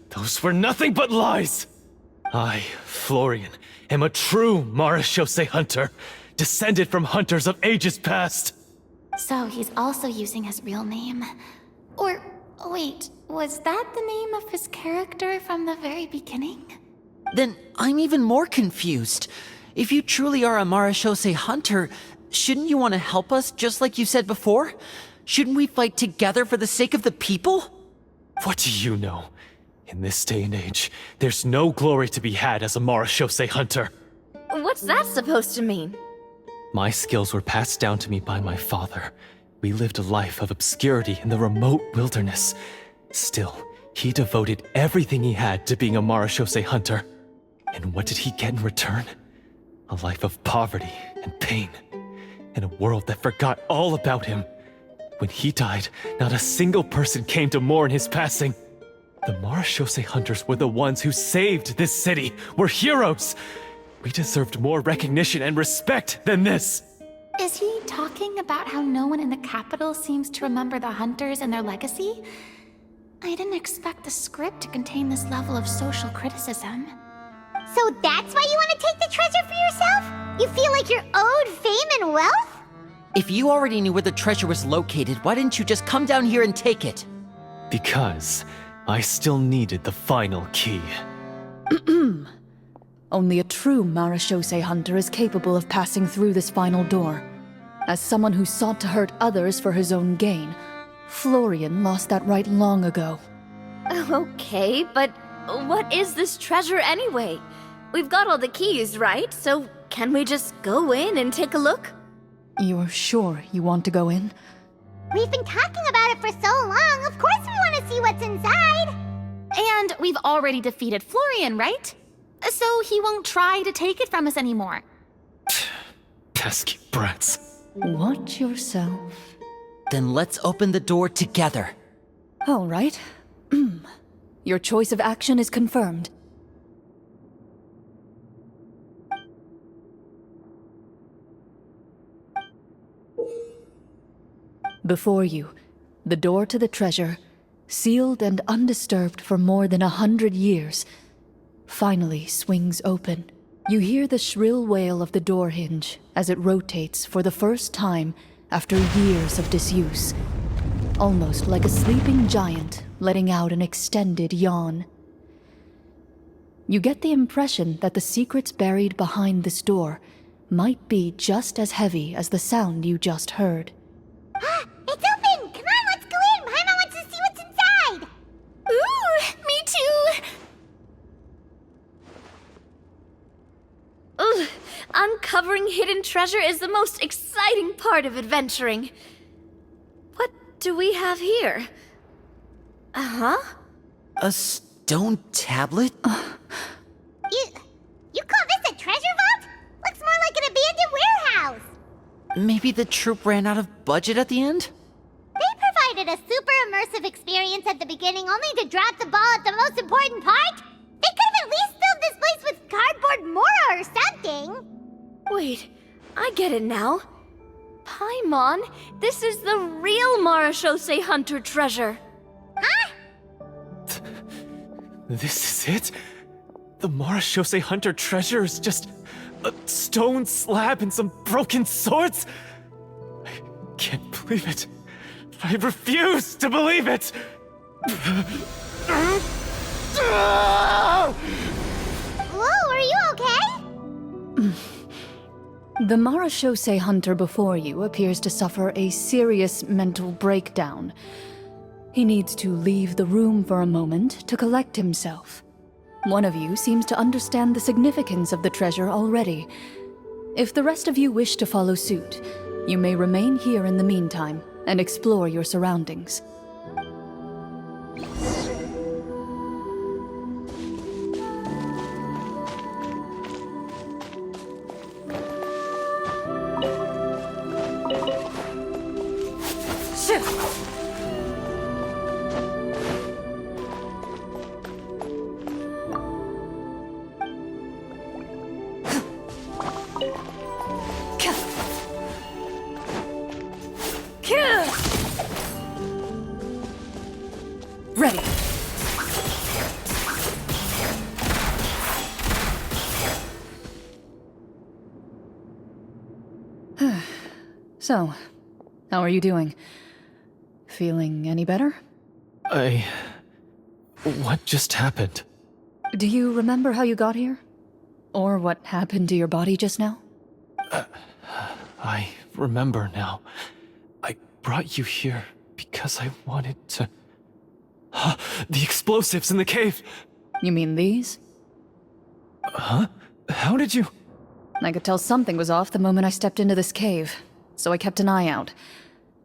Those were nothing but lies! I, Florian, am a true Marechaussee hunter, descended from hunters of ages past. So he's also using his real name. Or, wait, was that the name of his character from the very beginning? Then I'm even more confused. If you truly are a Marechaussee hunter, shouldn't you want to help us just like you said before? Shouldn't we fight together for the sake of the people? What do you know? In this day and age, there's no glory to be had as a Marechaussee hunter. What's that supposed to mean? My skills were passed down to me by my father. We lived a life of obscurity in the remote wilderness. Still, he devoted everything he had to being a Marechaussee hunter. And what did he get in return? A life of poverty and pain. In a world that forgot all about him. When he died, not a single person came to mourn his passing. The Marechaussee hunters were the ones who saved this city. We're heroes. We deserved more recognition and respect than this. Is he talking about how no one in the capital seems to remember the hunters and their legacy? I didn't expect the script to contain this level of social criticism. So that's why you want to take the treasure for yourself? You feel like you're owed fame and wealth? If you already knew where the treasure was located, why didn't you just come down here and take it? Because I still needed the final key. Only a true Marechaussee hunter is capable of passing through this final door. As someone who sought to hurt others for his own gain, Florian lost that right long ago. Okay, but what is this treasure anyway? We've got all the keys, right? So can we just go in and take a look? You're sure you want to go in? We've been talking about it for so long, of course we want to see what's inside! And we've already defeated Florian, right? So he won't try to take it from us anymore. Pesky brats. Watch yourself. Then let's open the door together. All right. Your choice of action is confirmed. Before you, the door to the treasure, sealed and undisturbed for more than 100 years, finally swings open. You hear the shrill wail of the door hinge as it rotates for the first time after years of disuse, almost like a sleeping giant letting out an extended yawn. You get the impression that the secrets buried behind this door might be just as heavy as the sound you just heard. It's open! Come on, let's go in! Paimon wants to see what's inside! Ooh, me too! Ugh, uncovering hidden treasure is the most exciting part of adventuring. What do we have here? Uh-huh. A stone tablet? You call this a treasure vault? Looks more like an abandoned warehouse! Maybe the troop ran out of budget at the end? They provided a super immersive experience at the beginning only to drop the ball at the most important part? They could have at least filled this place with cardboard mora or something! Wait, I get it now. Paimon, this is the real Marechaussee hunter treasure. Huh? This is it? The Marechaussee hunter treasure is just a stone slab and some broken swords? I can't believe it. I refuse to believe it! Whoa, are you okay? The Marechaussee hunter before you appears to suffer a serious mental breakdown. He needs to leave the room for a moment to collect himself. One of you seems to understand the significance of the treasure already. If the rest of you wish to follow suit, you may remain here in the meantime and explore your surroundings. Ready. So, how are you doing? Feeling any better? What just happened? Do you remember how you got here? Or what happened to your body just now? I remember now. I brought you here because I wanted to... The explosives in the cave! You mean these? Huh? How did you... I could tell something was off the moment I stepped into this cave, so I kept an eye out.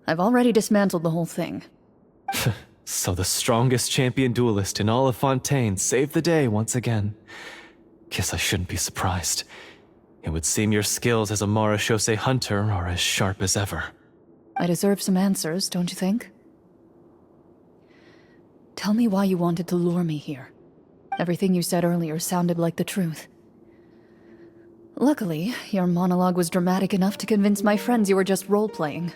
I've already dismantled the whole thing. So the strongest champion duelist in all of Fontaine saved the day once again. Guess I shouldn't be surprised. It would seem your skills as a Marechaussee hunter are as sharp as ever. I deserve some answers, don't you think? Tell me why you wanted to lure me here. Everything you said earlier sounded like the truth. Luckily, your monologue was dramatic enough to convince my friends you were just role-playing.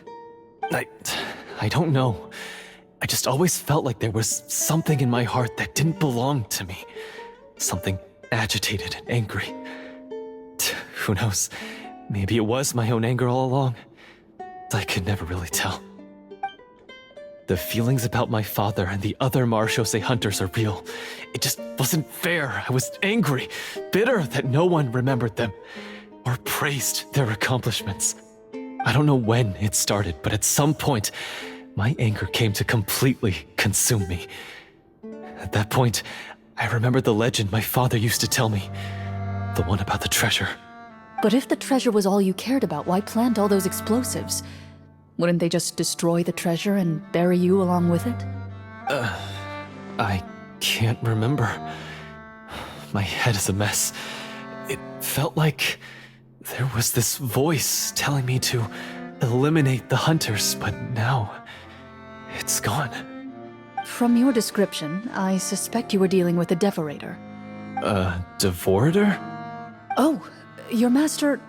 I don't know. I just always felt like there was something in my heart that didn't belong to me. Something agitated and angry. Who knows? Maybe it was my own anger all along. I could never really tell. The feelings about my father and the other Marechaussee hunters are real. It just wasn't fair. I was angry, bitter that no one remembered them or praised their accomplishments. I don't know when it started, but at some point, my anger came to completely consume me. At that point, I remembered the legend my father used to tell me. The one about the treasure. But if the treasure was all you cared about, why plant all those explosives? Wouldn't they just destroy the treasure and bury you along with it? I can't remember. My head is a mess. It felt like there was this voice telling me to eliminate the hunters, but now it's gone. From your description, I suspect you were dealing with a Devorator. Devorator? Oh, your master...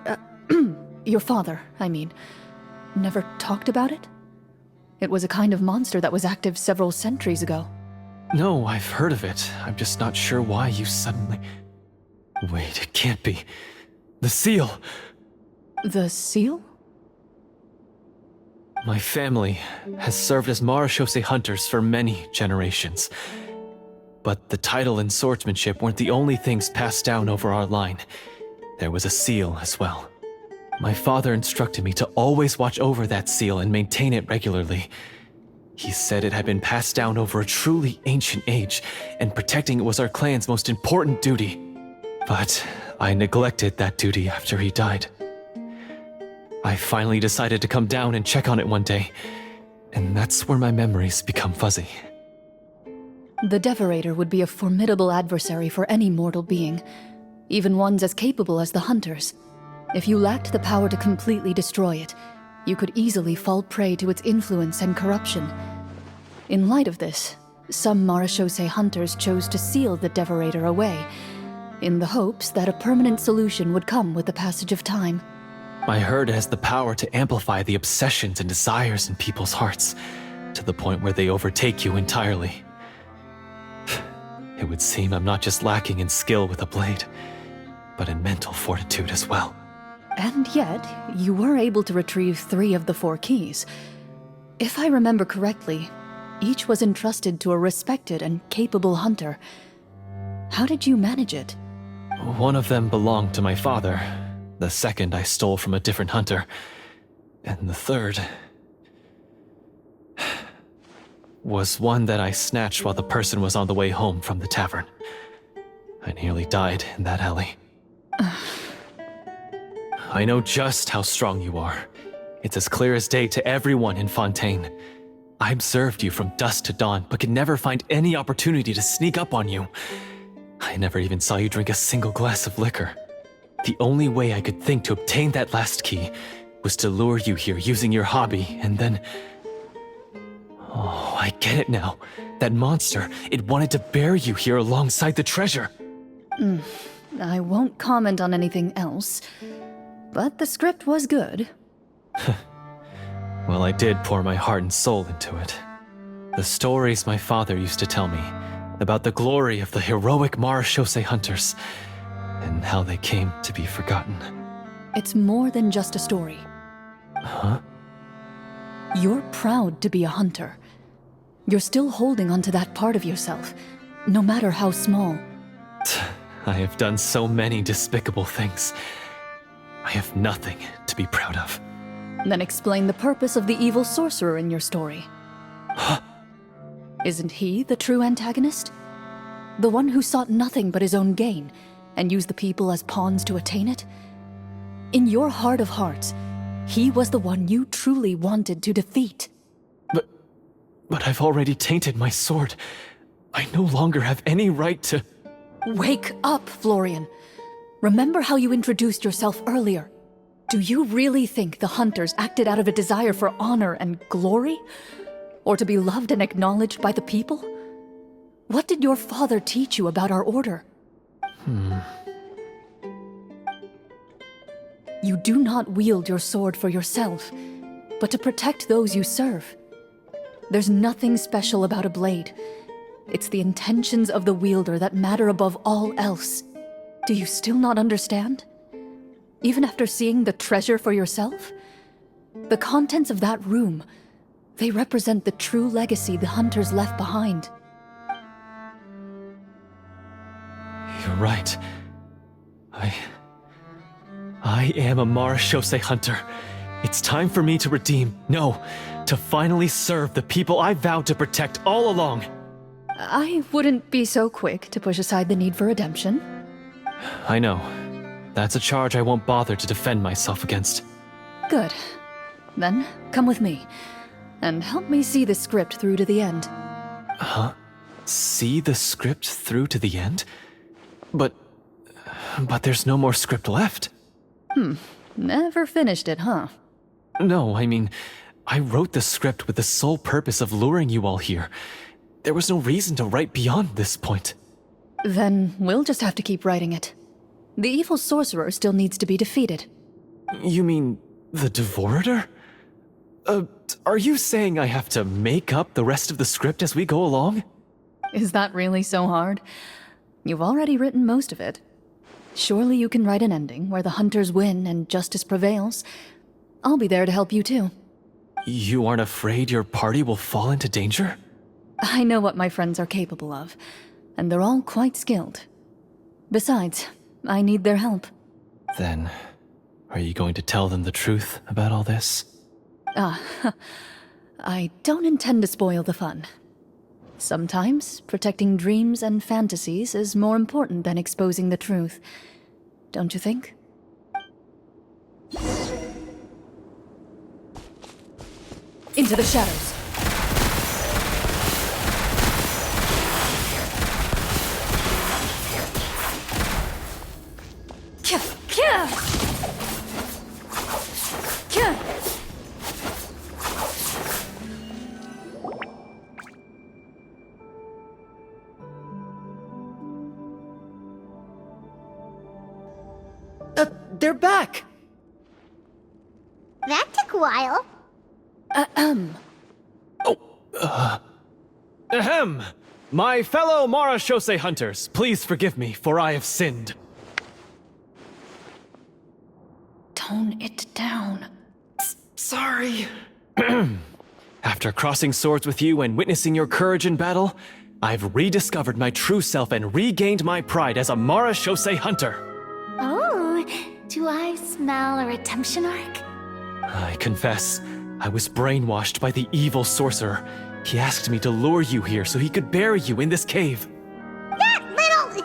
your father, I mean, never talked about it? It was a kind of monster that was active several centuries ago. No, I've heard of it. I'm just not sure why you suddenly... Wait, it can't be. The seal! The seal? My family has served as Marechaussee hunters for many generations. But the title and swordsmanship weren't the only things passed down over our line. There was a seal as well. My father instructed me to always watch over that seal and maintain it regularly. He said it had been passed down over a truly ancient age, and protecting it was our clan's most important duty. But I neglected that duty after he died. I finally decided to come down and check on it one day, and that's where my memories become fuzzy. The Devorator would be a formidable adversary for any mortal being, even ones as capable as the Hunters. If you lacked the power to completely destroy it, you could easily fall prey to its influence and corruption. In light of this, some Marechaussee hunters chose to seal the Devorator away, in the hopes that a permanent solution would come with the passage of time. I heard it has the power to amplify the obsessions and desires in people's hearts, to the point where they overtake you entirely. It would seem I'm not just lacking in skill with a blade, but in mental fortitude as well. And yet, you were able to retrieve 3 of the 4 keys. If I remember correctly, each was entrusted to a respected and capable hunter. How did you manage it? One of them belonged to my father. The second I stole from a different hunter. And the third... was one that I snatched while the person was on the way home from the tavern. I nearly died in that alley. I know just how strong you are. It's as clear as day to everyone in Fontaine. I observed you from dusk to dawn, but could never find any opportunity to sneak up on you. I never even saw you drink a single glass of liquor. The only way I could think to obtain that last key was to lure you here using your hobby, and then... Oh, I get it now. That monster, it wanted to bury you here alongside the treasure. I won't comment on anything else, but the script was good. Well, I did pour my heart and soul into it. The stories my father used to tell me about the glory of the heroic Marechaussee hunters and how they came to be forgotten. It's more than just a story. Huh? You're proud to be a hunter. You're still holding onto that part of yourself, no matter how small. I have done so many despicable things. I have nothing to be proud of. Then explain the purpose of the evil sorcerer in your story. Huh? Isn't he the true antagonist? The one who sought nothing but his own gain, and used the people as pawns to attain it? In your heart of hearts, he was the one you truly wanted to defeat. But I've already tainted my sword. I no longer have any right to... Wake up, Florian. Remember how you introduced yourself earlier. Do you really think the hunters acted out of a desire for honor and glory? Or to be loved and acknowledged by the people? What did your father teach you about our order? You do not wield your sword for yourself, but to protect those you serve. There's nothing special about a blade. It's the intentions of the wielder that matter above all else. Do you still not understand? Even after seeing the treasure for yourself? The contents of that room, they represent the true legacy the hunters left behind. You're right. I am a Marechaussee hunter. It's time for me to redeem, no, to finally serve the people I vowed to protect all along. I wouldn't be so quick to push aside the need for redemption. I know. That's a charge I won't bother to defend myself against. Good. Then, come with me, and help me see the script through to the end. Huh? See the script through to the end? But there's no more script left. Never finished it, huh? No, I mean, I wrote the script with the sole purpose of luring you all here. There was no reason to write beyond this point. Then we'll just have to keep writing it. The evil sorcerer still needs to be defeated. You mean the Devorator? Are you saying I have to make up the rest of the script as we go along? Is that really so hard? You've already written most of it. Surely you can write an ending where the hunters win and justice prevails. I'll be there to help you too. You aren't afraid your party will fall into danger? I know what my friends are capable of, and they're all quite skilled. Besides, I need their help. Then, are you going to tell them the truth about all this? I don't intend to spoil the fun. Sometimes, protecting dreams and fantasies is more important than exposing the truth. Don't you think? Into the shadows. They're back! That took a while. Ahem! My fellow Marechaussee hunters, please forgive me, for I have sinned. Tone it down. Sorry. After crossing swords with you and witnessing your courage in battle, I've rediscovered my true self and regained my pride as a Marechaussee hunter. Oh, do I smell a redemption arc? I confess, I was brainwashed by the evil sorcerer. He asked me to lure you here so he could bury you in this cave. That little...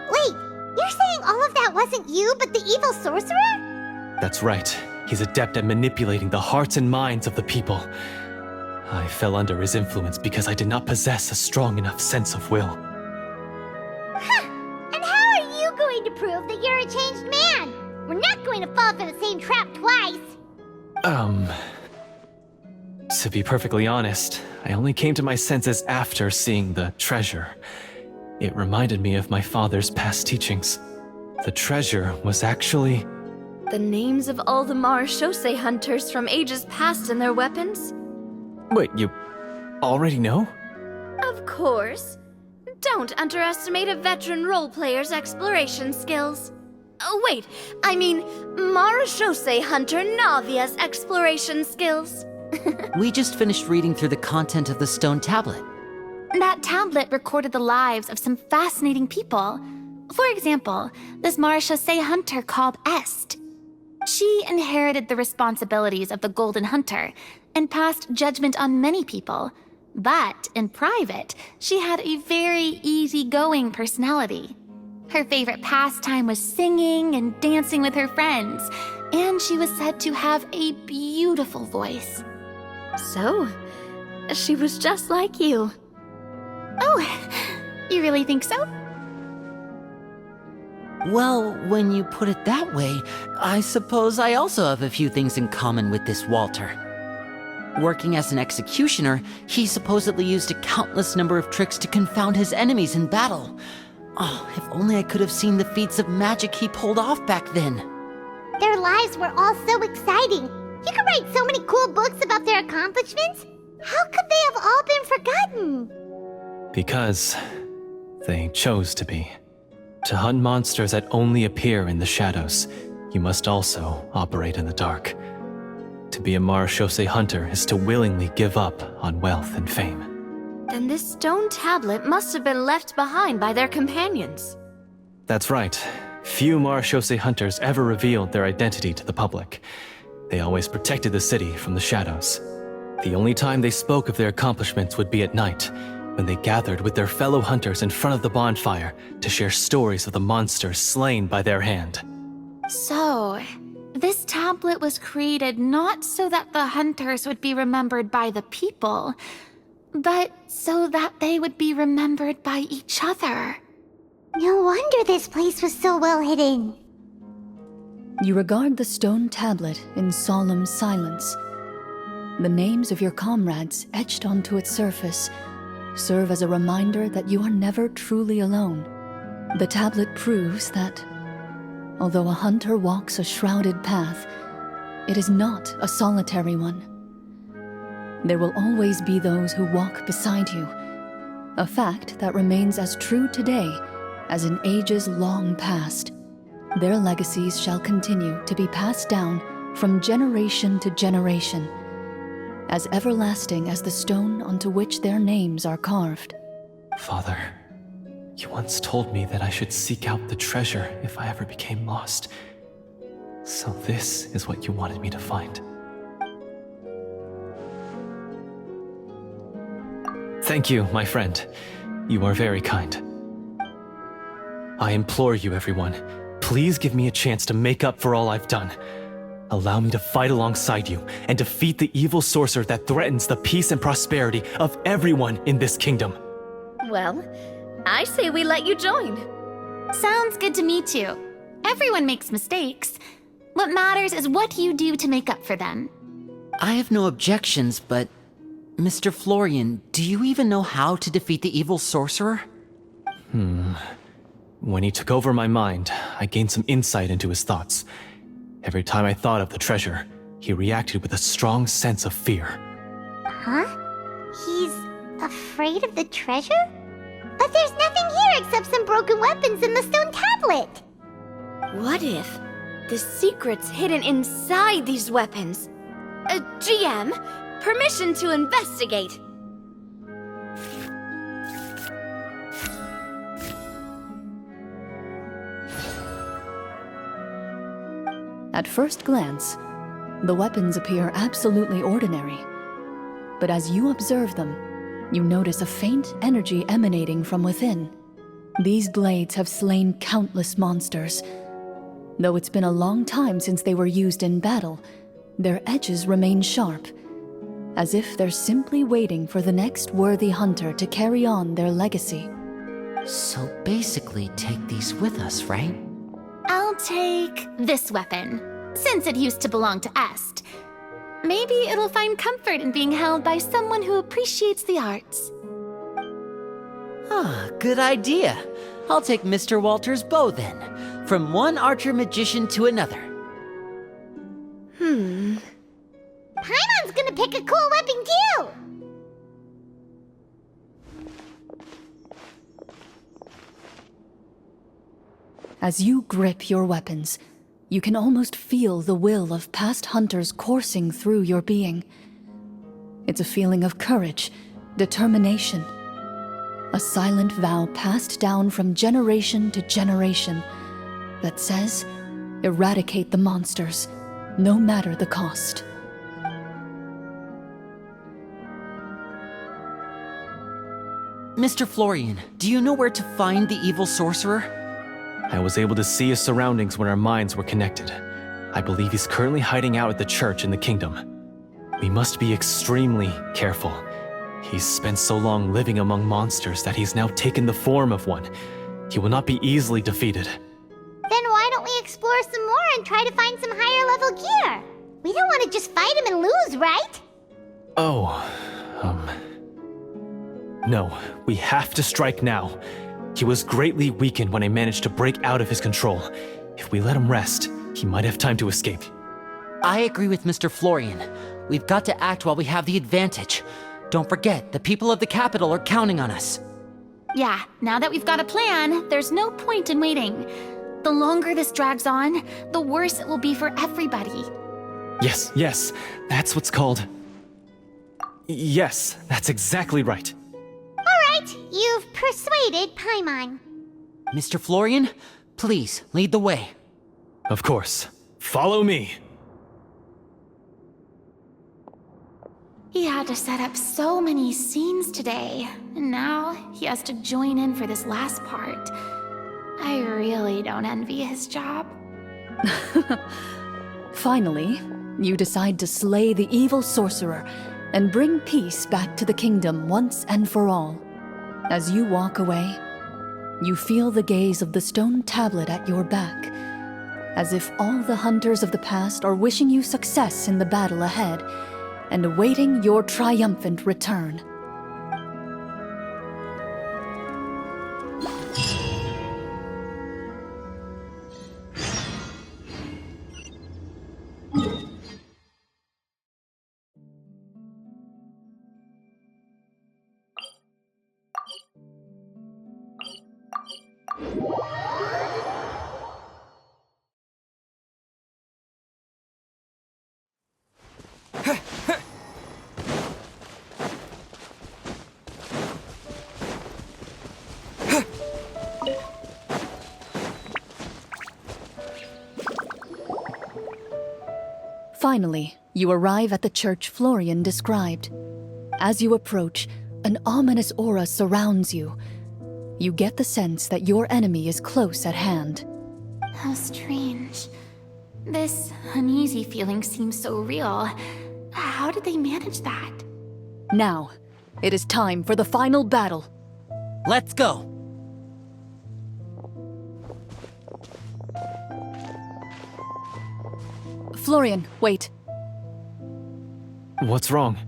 Wait, you're saying all of that wasn't you, but the evil sorcerer? That's right. He's adept at manipulating the hearts and minds of the people. I fell under his influence because I did not possess a strong enough sense of will. And how are you going to prove that you're a changed man? We're not going to fall for the same trap twice. To be perfectly honest, I only came to my senses after seeing the treasure. It reminded me of my father's past teachings. The treasure was actually... The names of all the Marashose hunters from ages past and their weapons? Wait, you already know? Of course. Don't underestimate a veteran role player's exploration skills. Oh, wait, I mean Marashose hunter Navia's exploration skills. We just finished reading through the content of the stone tablet. That tablet recorded the lives of some fascinating people. For example, this Marashose hunter called Est. She inherited the responsibilities of the Golden Hunter and passed judgment on many people. But in private, she had a very easygoing personality. Her favorite pastime was singing and dancing with her friends, and she was said to have a beautiful voice. So, she was just like you. Oh, you really think so? Well, when you put it that way, I suppose I also have a few things in common with this Walter. Working as an executioner, he supposedly used a countless number of tricks to confound his enemies in battle. Oh, if only I could have seen the feats of magic he pulled off back then. Their lives were all so exciting. You could write so many cool books about their accomplishments. How could they have all been forgotten? Because they chose to be. To hunt monsters that only appear in the shadows, you must also operate in the dark. To be a Marashose hunter is to willingly give up on wealth and fame. Then this stone tablet must have been left behind by their companions. That's right. Few Marashose hunters ever revealed their identity to the public. They always protected the city from the shadows. The only time they spoke of their accomplishments would be at night, when they gathered with their fellow hunters in front of the bonfire to share stories of the monsters slain by their hand. So, this tablet was created not so that the hunters would be remembered by the people, but so that they would be remembered by each other. No wonder this place was so well hidden. You regard the stone tablet in solemn silence. The names of your comrades etched onto its surface serve as a reminder that you are never truly alone. The tablet proves that, although a hunter walks a shrouded path, it is not a solitary one. There will always be those who walk beside you, a fact that remains as true today as in ages long past. Their legacies shall continue to be passed down from generation to generation, as everlasting as the stone onto which their names are carved. Father, you once told me that I should seek out the treasure if I ever became lost. So this is what you wanted me to find. Thank you, my friend. You are very kind. I implore you, everyone, please give me a chance to make up for all I've done. Allow me to fight alongside you and defeat the evil sorcerer that threatens the peace and prosperity of everyone in this kingdom. Well, I say we let you join. Sounds good to me too. Everyone makes mistakes. What matters is what you do to make up for them. I have no objections, but... Mr. Florian, do you even know how to defeat the evil sorcerer? When he took over my mind, I gained some insight into his thoughts. Every time I thought of the treasure, he reacted with a strong sense of fear. Huh? He's afraid of the treasure? But there's nothing here except some broken weapons and the stone tablet. What if the secret's hidden inside these weapons? GM, permission to investigate. At first glance, the weapons appear absolutely ordinary. But as you observe them, you notice a faint energy emanating from within. These blades have slain countless monsters. Though it's been a long time since they were used in battle, their edges remain sharp, as if they're simply waiting for the next worthy hunter to carry on their legacy. So basically, take these with us, right? I'll take this weapon, since it used to belong to Est. Maybe it'll find comfort in being held by someone who appreciates the arts. Ah, good idea. I'll take Mr. Walter's bow then. From one archer magician to another. Paimon's gonna pick a cool weapon too! As you grip your weapons, you can almost feel the will of past hunters coursing through your being. It's a feeling of courage, determination. A silent vow passed down from generation to generation that says, eradicate the monsters, no matter the cost. Mr. Florian, do you know where to find the evil sorcerer? I was able to see his surroundings when our minds were connected. I believe he's currently hiding out at the church in the kingdom. We must be extremely careful. He's spent so long living among monsters that he's now taken the form of one. He will not be easily defeated. Then why don't we explore some more and try to find some higher level gear? We don't want to just fight him and lose, right? No, we have to strike now. He was greatly weakened when I managed to break out of his control. If we let him rest, he might have time to escape. I agree with Mr. Florian. We've got to act while we have the advantage. Don't forget, the people of the capital are counting on us. Yeah, now that we've got a plan, there's no point in waiting. The longer this drags on, the worse it will be for everybody. Yes, that's what's called... Yes, that's exactly right. Alright, you've persuaded Paimon. Mr. Florian, please, lead the way. Of course. Follow me. He had to set up so many scenes today, and now he has to join in for this last part. I really don't envy his job. Finally, you decide to slay the evil sorcerer and bring peace back to the kingdom once and for all. As you walk away, you feel the gaze of the stone tablet at your back, as if all the hunters of the past are wishing you success in the battle ahead and awaiting your triumphant return. Finally, you arrive at the church Florian described. As you approach, an ominous aura surrounds you. You get the sense that your enemy is close at hand. How strange. This uneasy feeling seems so real. How did they manage that? Now, it is time for the final battle. Let's go! Florian, wait. What's wrong?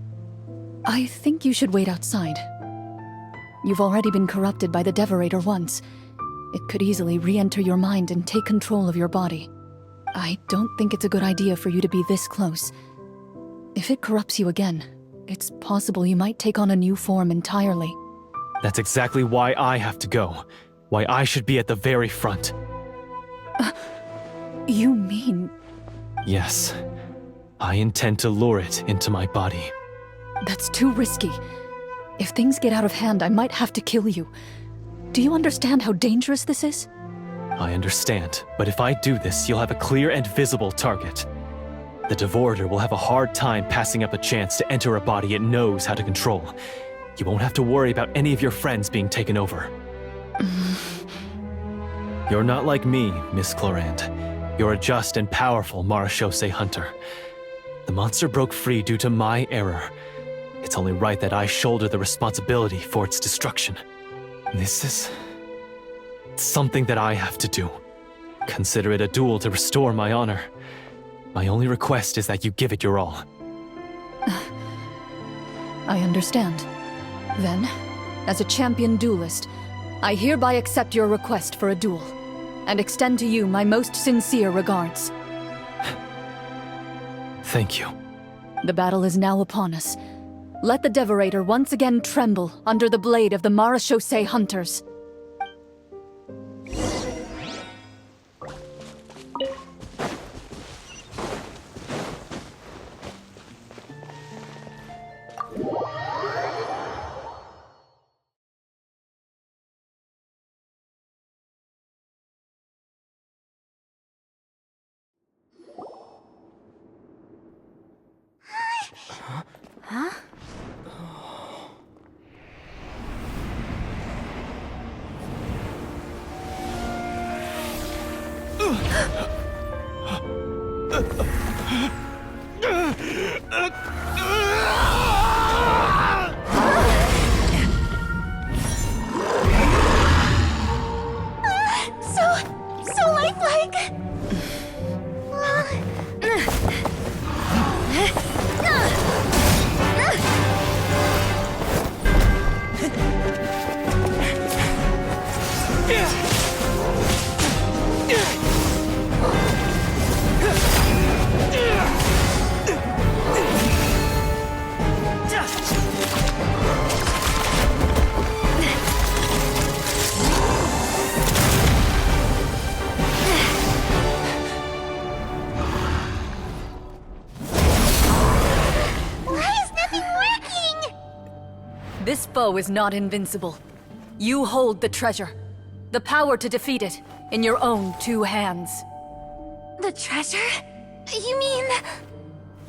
I think you should wait outside. You've already been corrupted by the Devorator once. It could easily re-enter your mind and take control of your body. I don't think it's a good idea for you to be this close. If it corrupts you again, it's possible you might take on a new form entirely. That's exactly why I have to go. Why I should be at the very front. You mean... Yes. I intend to lure it into my body. That's too risky. If things get out of hand, I might have to kill you. Do you understand how dangerous this is? I understand, but if I do this, you'll have a clear and visible target. The Devorator will have a hard time passing up a chance to enter a body it knows how to control. You won't have to worry about any of your friends being taken over. You're not like me, Miss Clorand. You're a just and powerful Marashose hunter. The monster broke free due to my error. It's only right that I shoulder the responsibility for its destruction. This is something that I have to do. Consider it a duel to restore my honor. My only request is that you give it your all. I understand. Then, as a champion duelist, I hereby accept your request for a duel, and extend to you my most sincere regards. Thank you. The battle is now upon us. Let the Devorator once again tremble under the blade of the Marashose hunters. So lifelike! This foe is not invincible. You hold the treasure, the power to defeat it, in your own 2 hands. The treasure? You mean...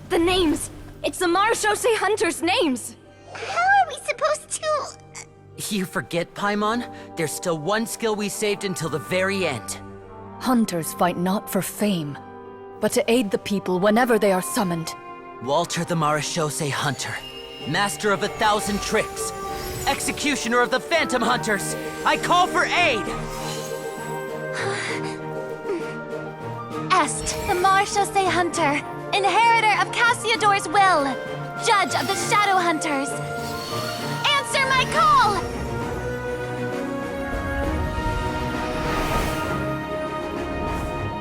The names! It's the Marashose hunters' names! How are we supposed to... You forget, Paimon? There's still one skill we saved until the very end. Hunters fight not for fame, but to aid the people whenever they are summoned. Walter the Marashose Hunter, master of 1,000 tricks, executioner of the Phantom Hunters, I call for aid! Est, the Marashose Hunter, inheritor of Cassiodor's will, judge of the Shadow Hunters. Answer my call!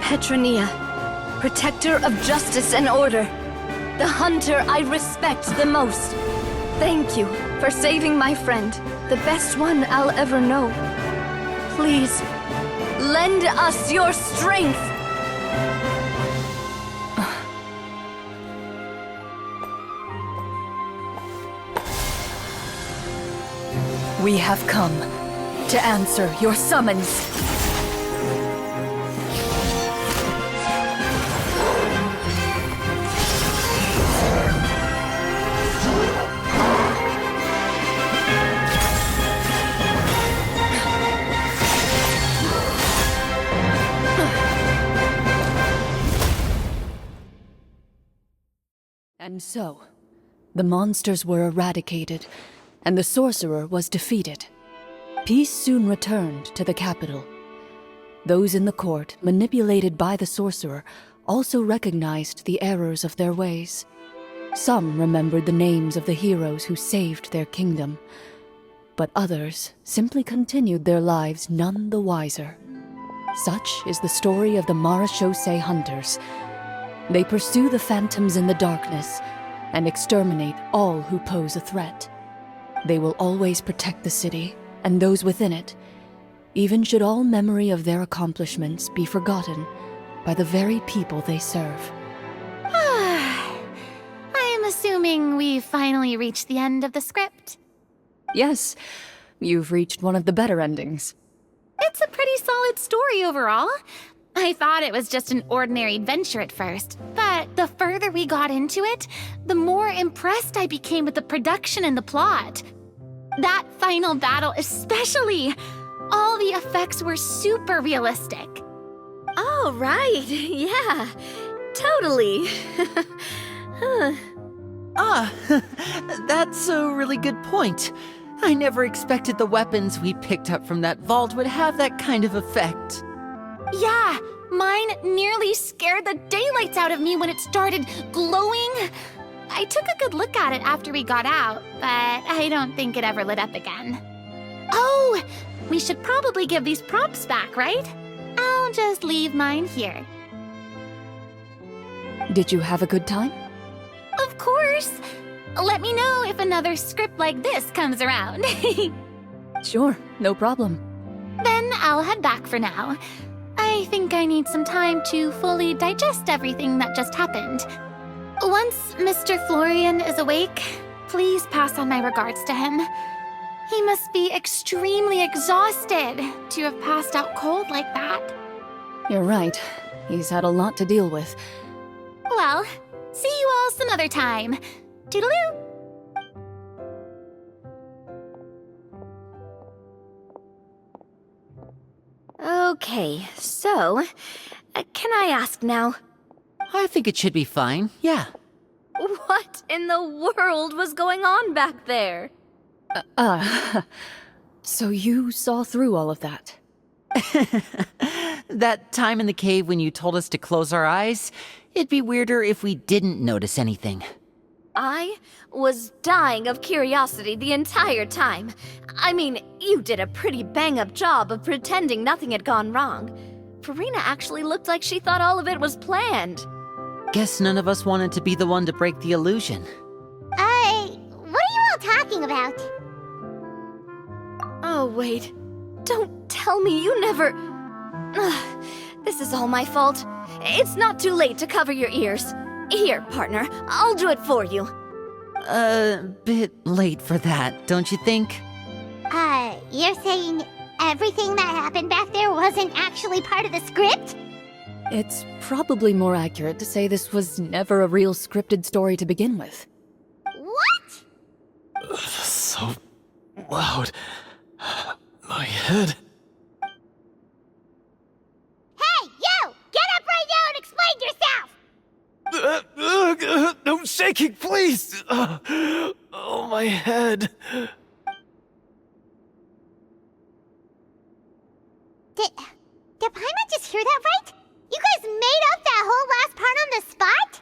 Petronia, protector of justice and order. The hunter I respect the most. Thank you for saving my friend, the best one I'll ever know. Please, lend us your strength! We have come to answer your summons. And so, the monsters were eradicated, and the sorcerer was defeated. Peace soon returned to the capital. Those in the court, manipulated by the sorcerer, also recognized the errors of their ways. Some remembered the names of the heroes who saved their kingdom, but others simply continued their lives none the wiser. Such is the story of the Marashose hunters. They pursue the phantoms in the darkness and exterminate all who pose a threat. They will always protect the city and those within it, even should all memory of their accomplishments be forgotten by the very people they serve. I am assuming we've finally reached the end of the script. Yes, you've reached one of the better endings. It's a pretty solid story overall. I thought it was just an ordinary adventure at first, but the further we got into it, the more impressed I became with the production and the plot. That final battle especially! All the effects were super realistic. Oh, Oh, right. Yeah. Totally. That's a really good point. I never expected the weapons we picked up from that vault would have that kind of effect. Yeah, mine nearly scared the daylights out of me when it started glowing. I took a good look at it after we got out, but I don't think it ever lit up again. Oh, we should probably give these props back, right? I'll just leave mine here. Did you have a good time? Of course. Let me know if another script like this comes around. Sure, no problem. Then I'll head back for now. I think I need some time to fully digest everything that just happened. Once Mr. Florian is awake, please pass on my regards to him. He must be extremely exhausted to have passed out cold like that. You're right. He's had a lot to deal with. Well, see you all some other time. Toodaloo! Okay, so, can I ask now, I think it should be fine, yeah. what in the world was going on back there? So you saw through all of that? That time in the cave when you told us to close our eyes, it'd be weirder if we didn't notice anything. I was dying of curiosity the entire time. I mean, you did a pretty bang-up job of pretending nothing had gone wrong. Farina actually looked like she thought all of it was planned. Guess none of us wanted to be the one to break the illusion. What are you all talking about? Oh, wait. Don't tell me you never... Ugh, this is all my fault. It's not too late to cover your ears. Here, partner, I'll do it for you. Bit late for that, don't you think? You're saying everything that happened back there wasn't actually part of the script? It's probably more accurate to say this was never a real scripted story to begin with. What? So loud. My head. Hey, you! Get up right now and explain yourself! No shaking, please! Oh, my head. Did Paimon just hear that right? You guys made up that whole last part on the spot?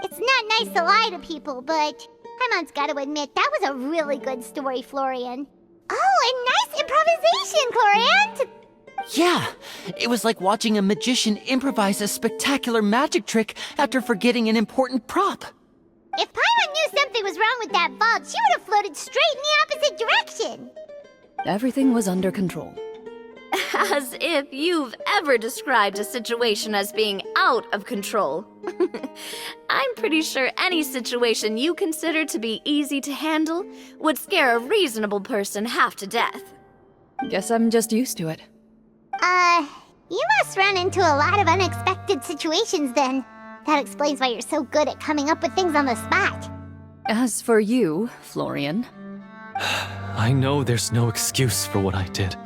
It's not nice to lie to people, but Paimon's gotta admit, that was a really good story, Florian. Oh, and nice improvisation, Florian! Yeah, it was like watching a magician improvise a spectacular magic trick after forgetting an important prop. If Paimon knew something was wrong with that vault, she would have floated straight in the opposite direction. Everything was under control. As if you've ever described a situation as being out of control. I'm pretty sure any situation you consider to be easy to handle would scare a reasonable person half to death. Guess I'm just used to it. You must run into a lot of unexpected situations then. That explains why you're so good at coming up with things on the spot. As for you, Florian... I know there's no excuse for what I did.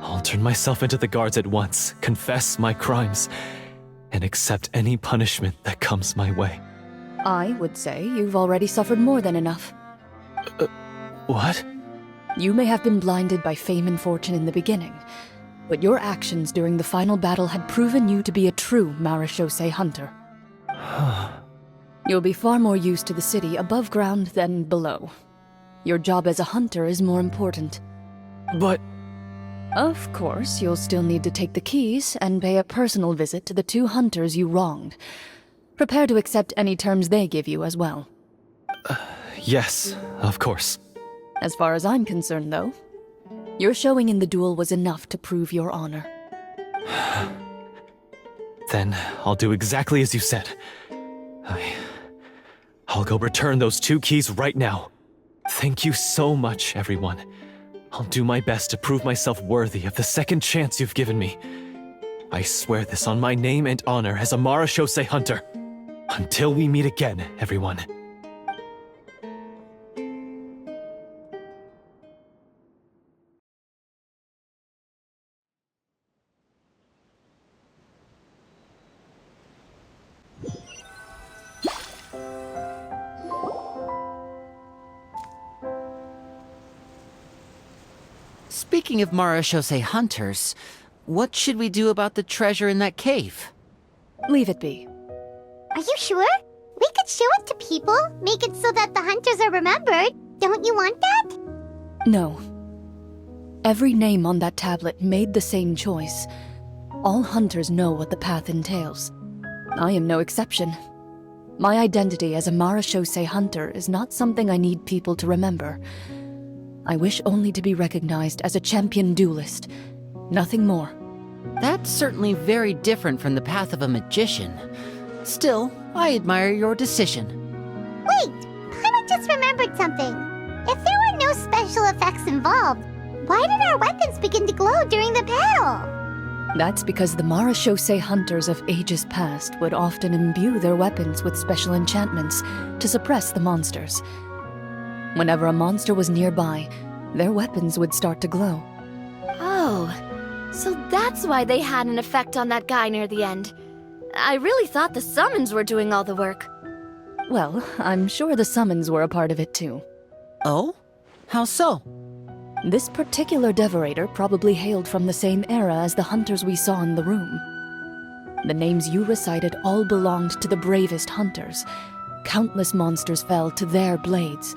I'll turn myself into the guards at once, confess my crimes, and accept any punishment that comes my way. I would say you've already suffered more than enough. What? You may have been blinded by fame and fortune in the beginning, but your actions during the final battle had proven you to be a true Marechaussee hunter. You'll be far more used to the city above ground than below. Your job as a hunter is more important. But... Of course, you'll still need to take the keys and pay a personal visit to the 2 hunters you wronged. Prepare to accept any terms they give you as well. Yes, of course. As far as I'm concerned, though, your showing in the duel was enough to prove your honor. Then I'll do exactly as you said. I'll go return those 2 keys right now. Thank you so much, everyone. I'll do my best to prove myself worthy of the second chance you've given me. I swear this on my name and honor as a Marechaussee hunter. Until we meet again, everyone. Speaking of Marashose hunters, what should we do about the treasure in that cave? Leave it be. Are you sure? We could show it to people, make it so that the hunters are remembered. Don't you want that? No. Every name on that tablet made the same choice. All hunters know what the path entails. I am no exception. My identity as a Marashose hunter is not something I need people to remember. I wish only to be recognized as a champion duelist. Nothing more. That's certainly very different from the path of a magician. Still, I admire your decision. Wait! Paimon just remembered something. If there were no special effects involved, why did our weapons begin to glow during the battle? That's because the Marashose hunters of ages past would often imbue their weapons with special enchantments to suppress the monsters. Whenever a monster was nearby, their weapons would start to glow. Oh, so that's why they had an effect on that guy near the end. I really thought the summons were doing all the work. Well, I'm sure the summons were a part of it too. Oh? How so? This particular devorator probably hailed from the same era as the hunters we saw in the room. The names you recited all belonged to the bravest hunters. Countless monsters fell to their blades.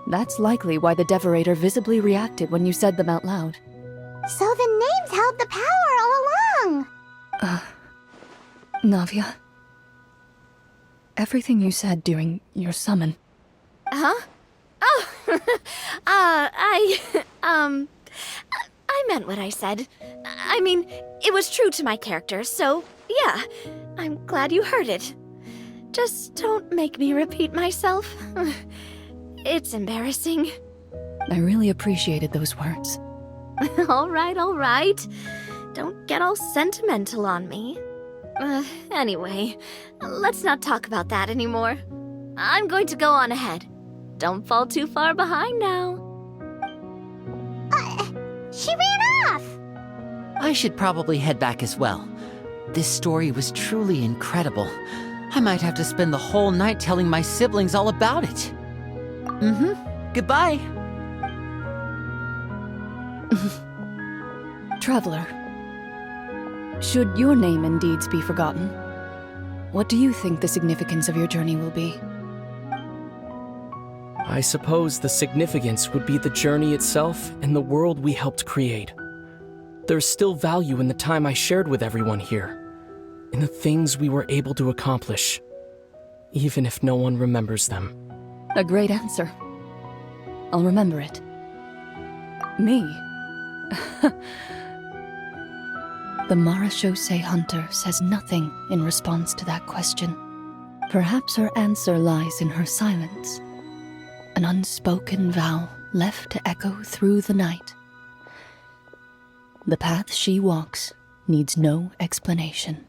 That's likely why the devorator visibly reacted when you said them out loud. So the names held the power all along! Navia, everything you said during your summon. Huh? Oh, I meant what I said. I mean, it was true to my character, so yeah, I'm glad you heard it. Just don't make me repeat myself. It's embarrassing. I really appreciated those words. All right. Don't get all sentimental on me. Anyway, let's not talk about that anymore. I'm going to go on ahead. Don't fall too far behind now. She ran off! I should probably head back as well. This story was truly incredible. I might have to spend the whole night telling my siblings all about it. Goodbye. Traveler, should your name and deeds be forgotten, what do you think the significance of your journey will be? I suppose the significance would be the journey itself and the world we helped create. There's still value in the time I shared with everyone here, in the things we were able to accomplish, even if no one remembers them. A great answer. I'll remember it. Me? The Marashose hunter says nothing in response to that question. Perhaps her answer lies in her silence. An unspoken vow left to echo through the night. The path she walks needs no explanation.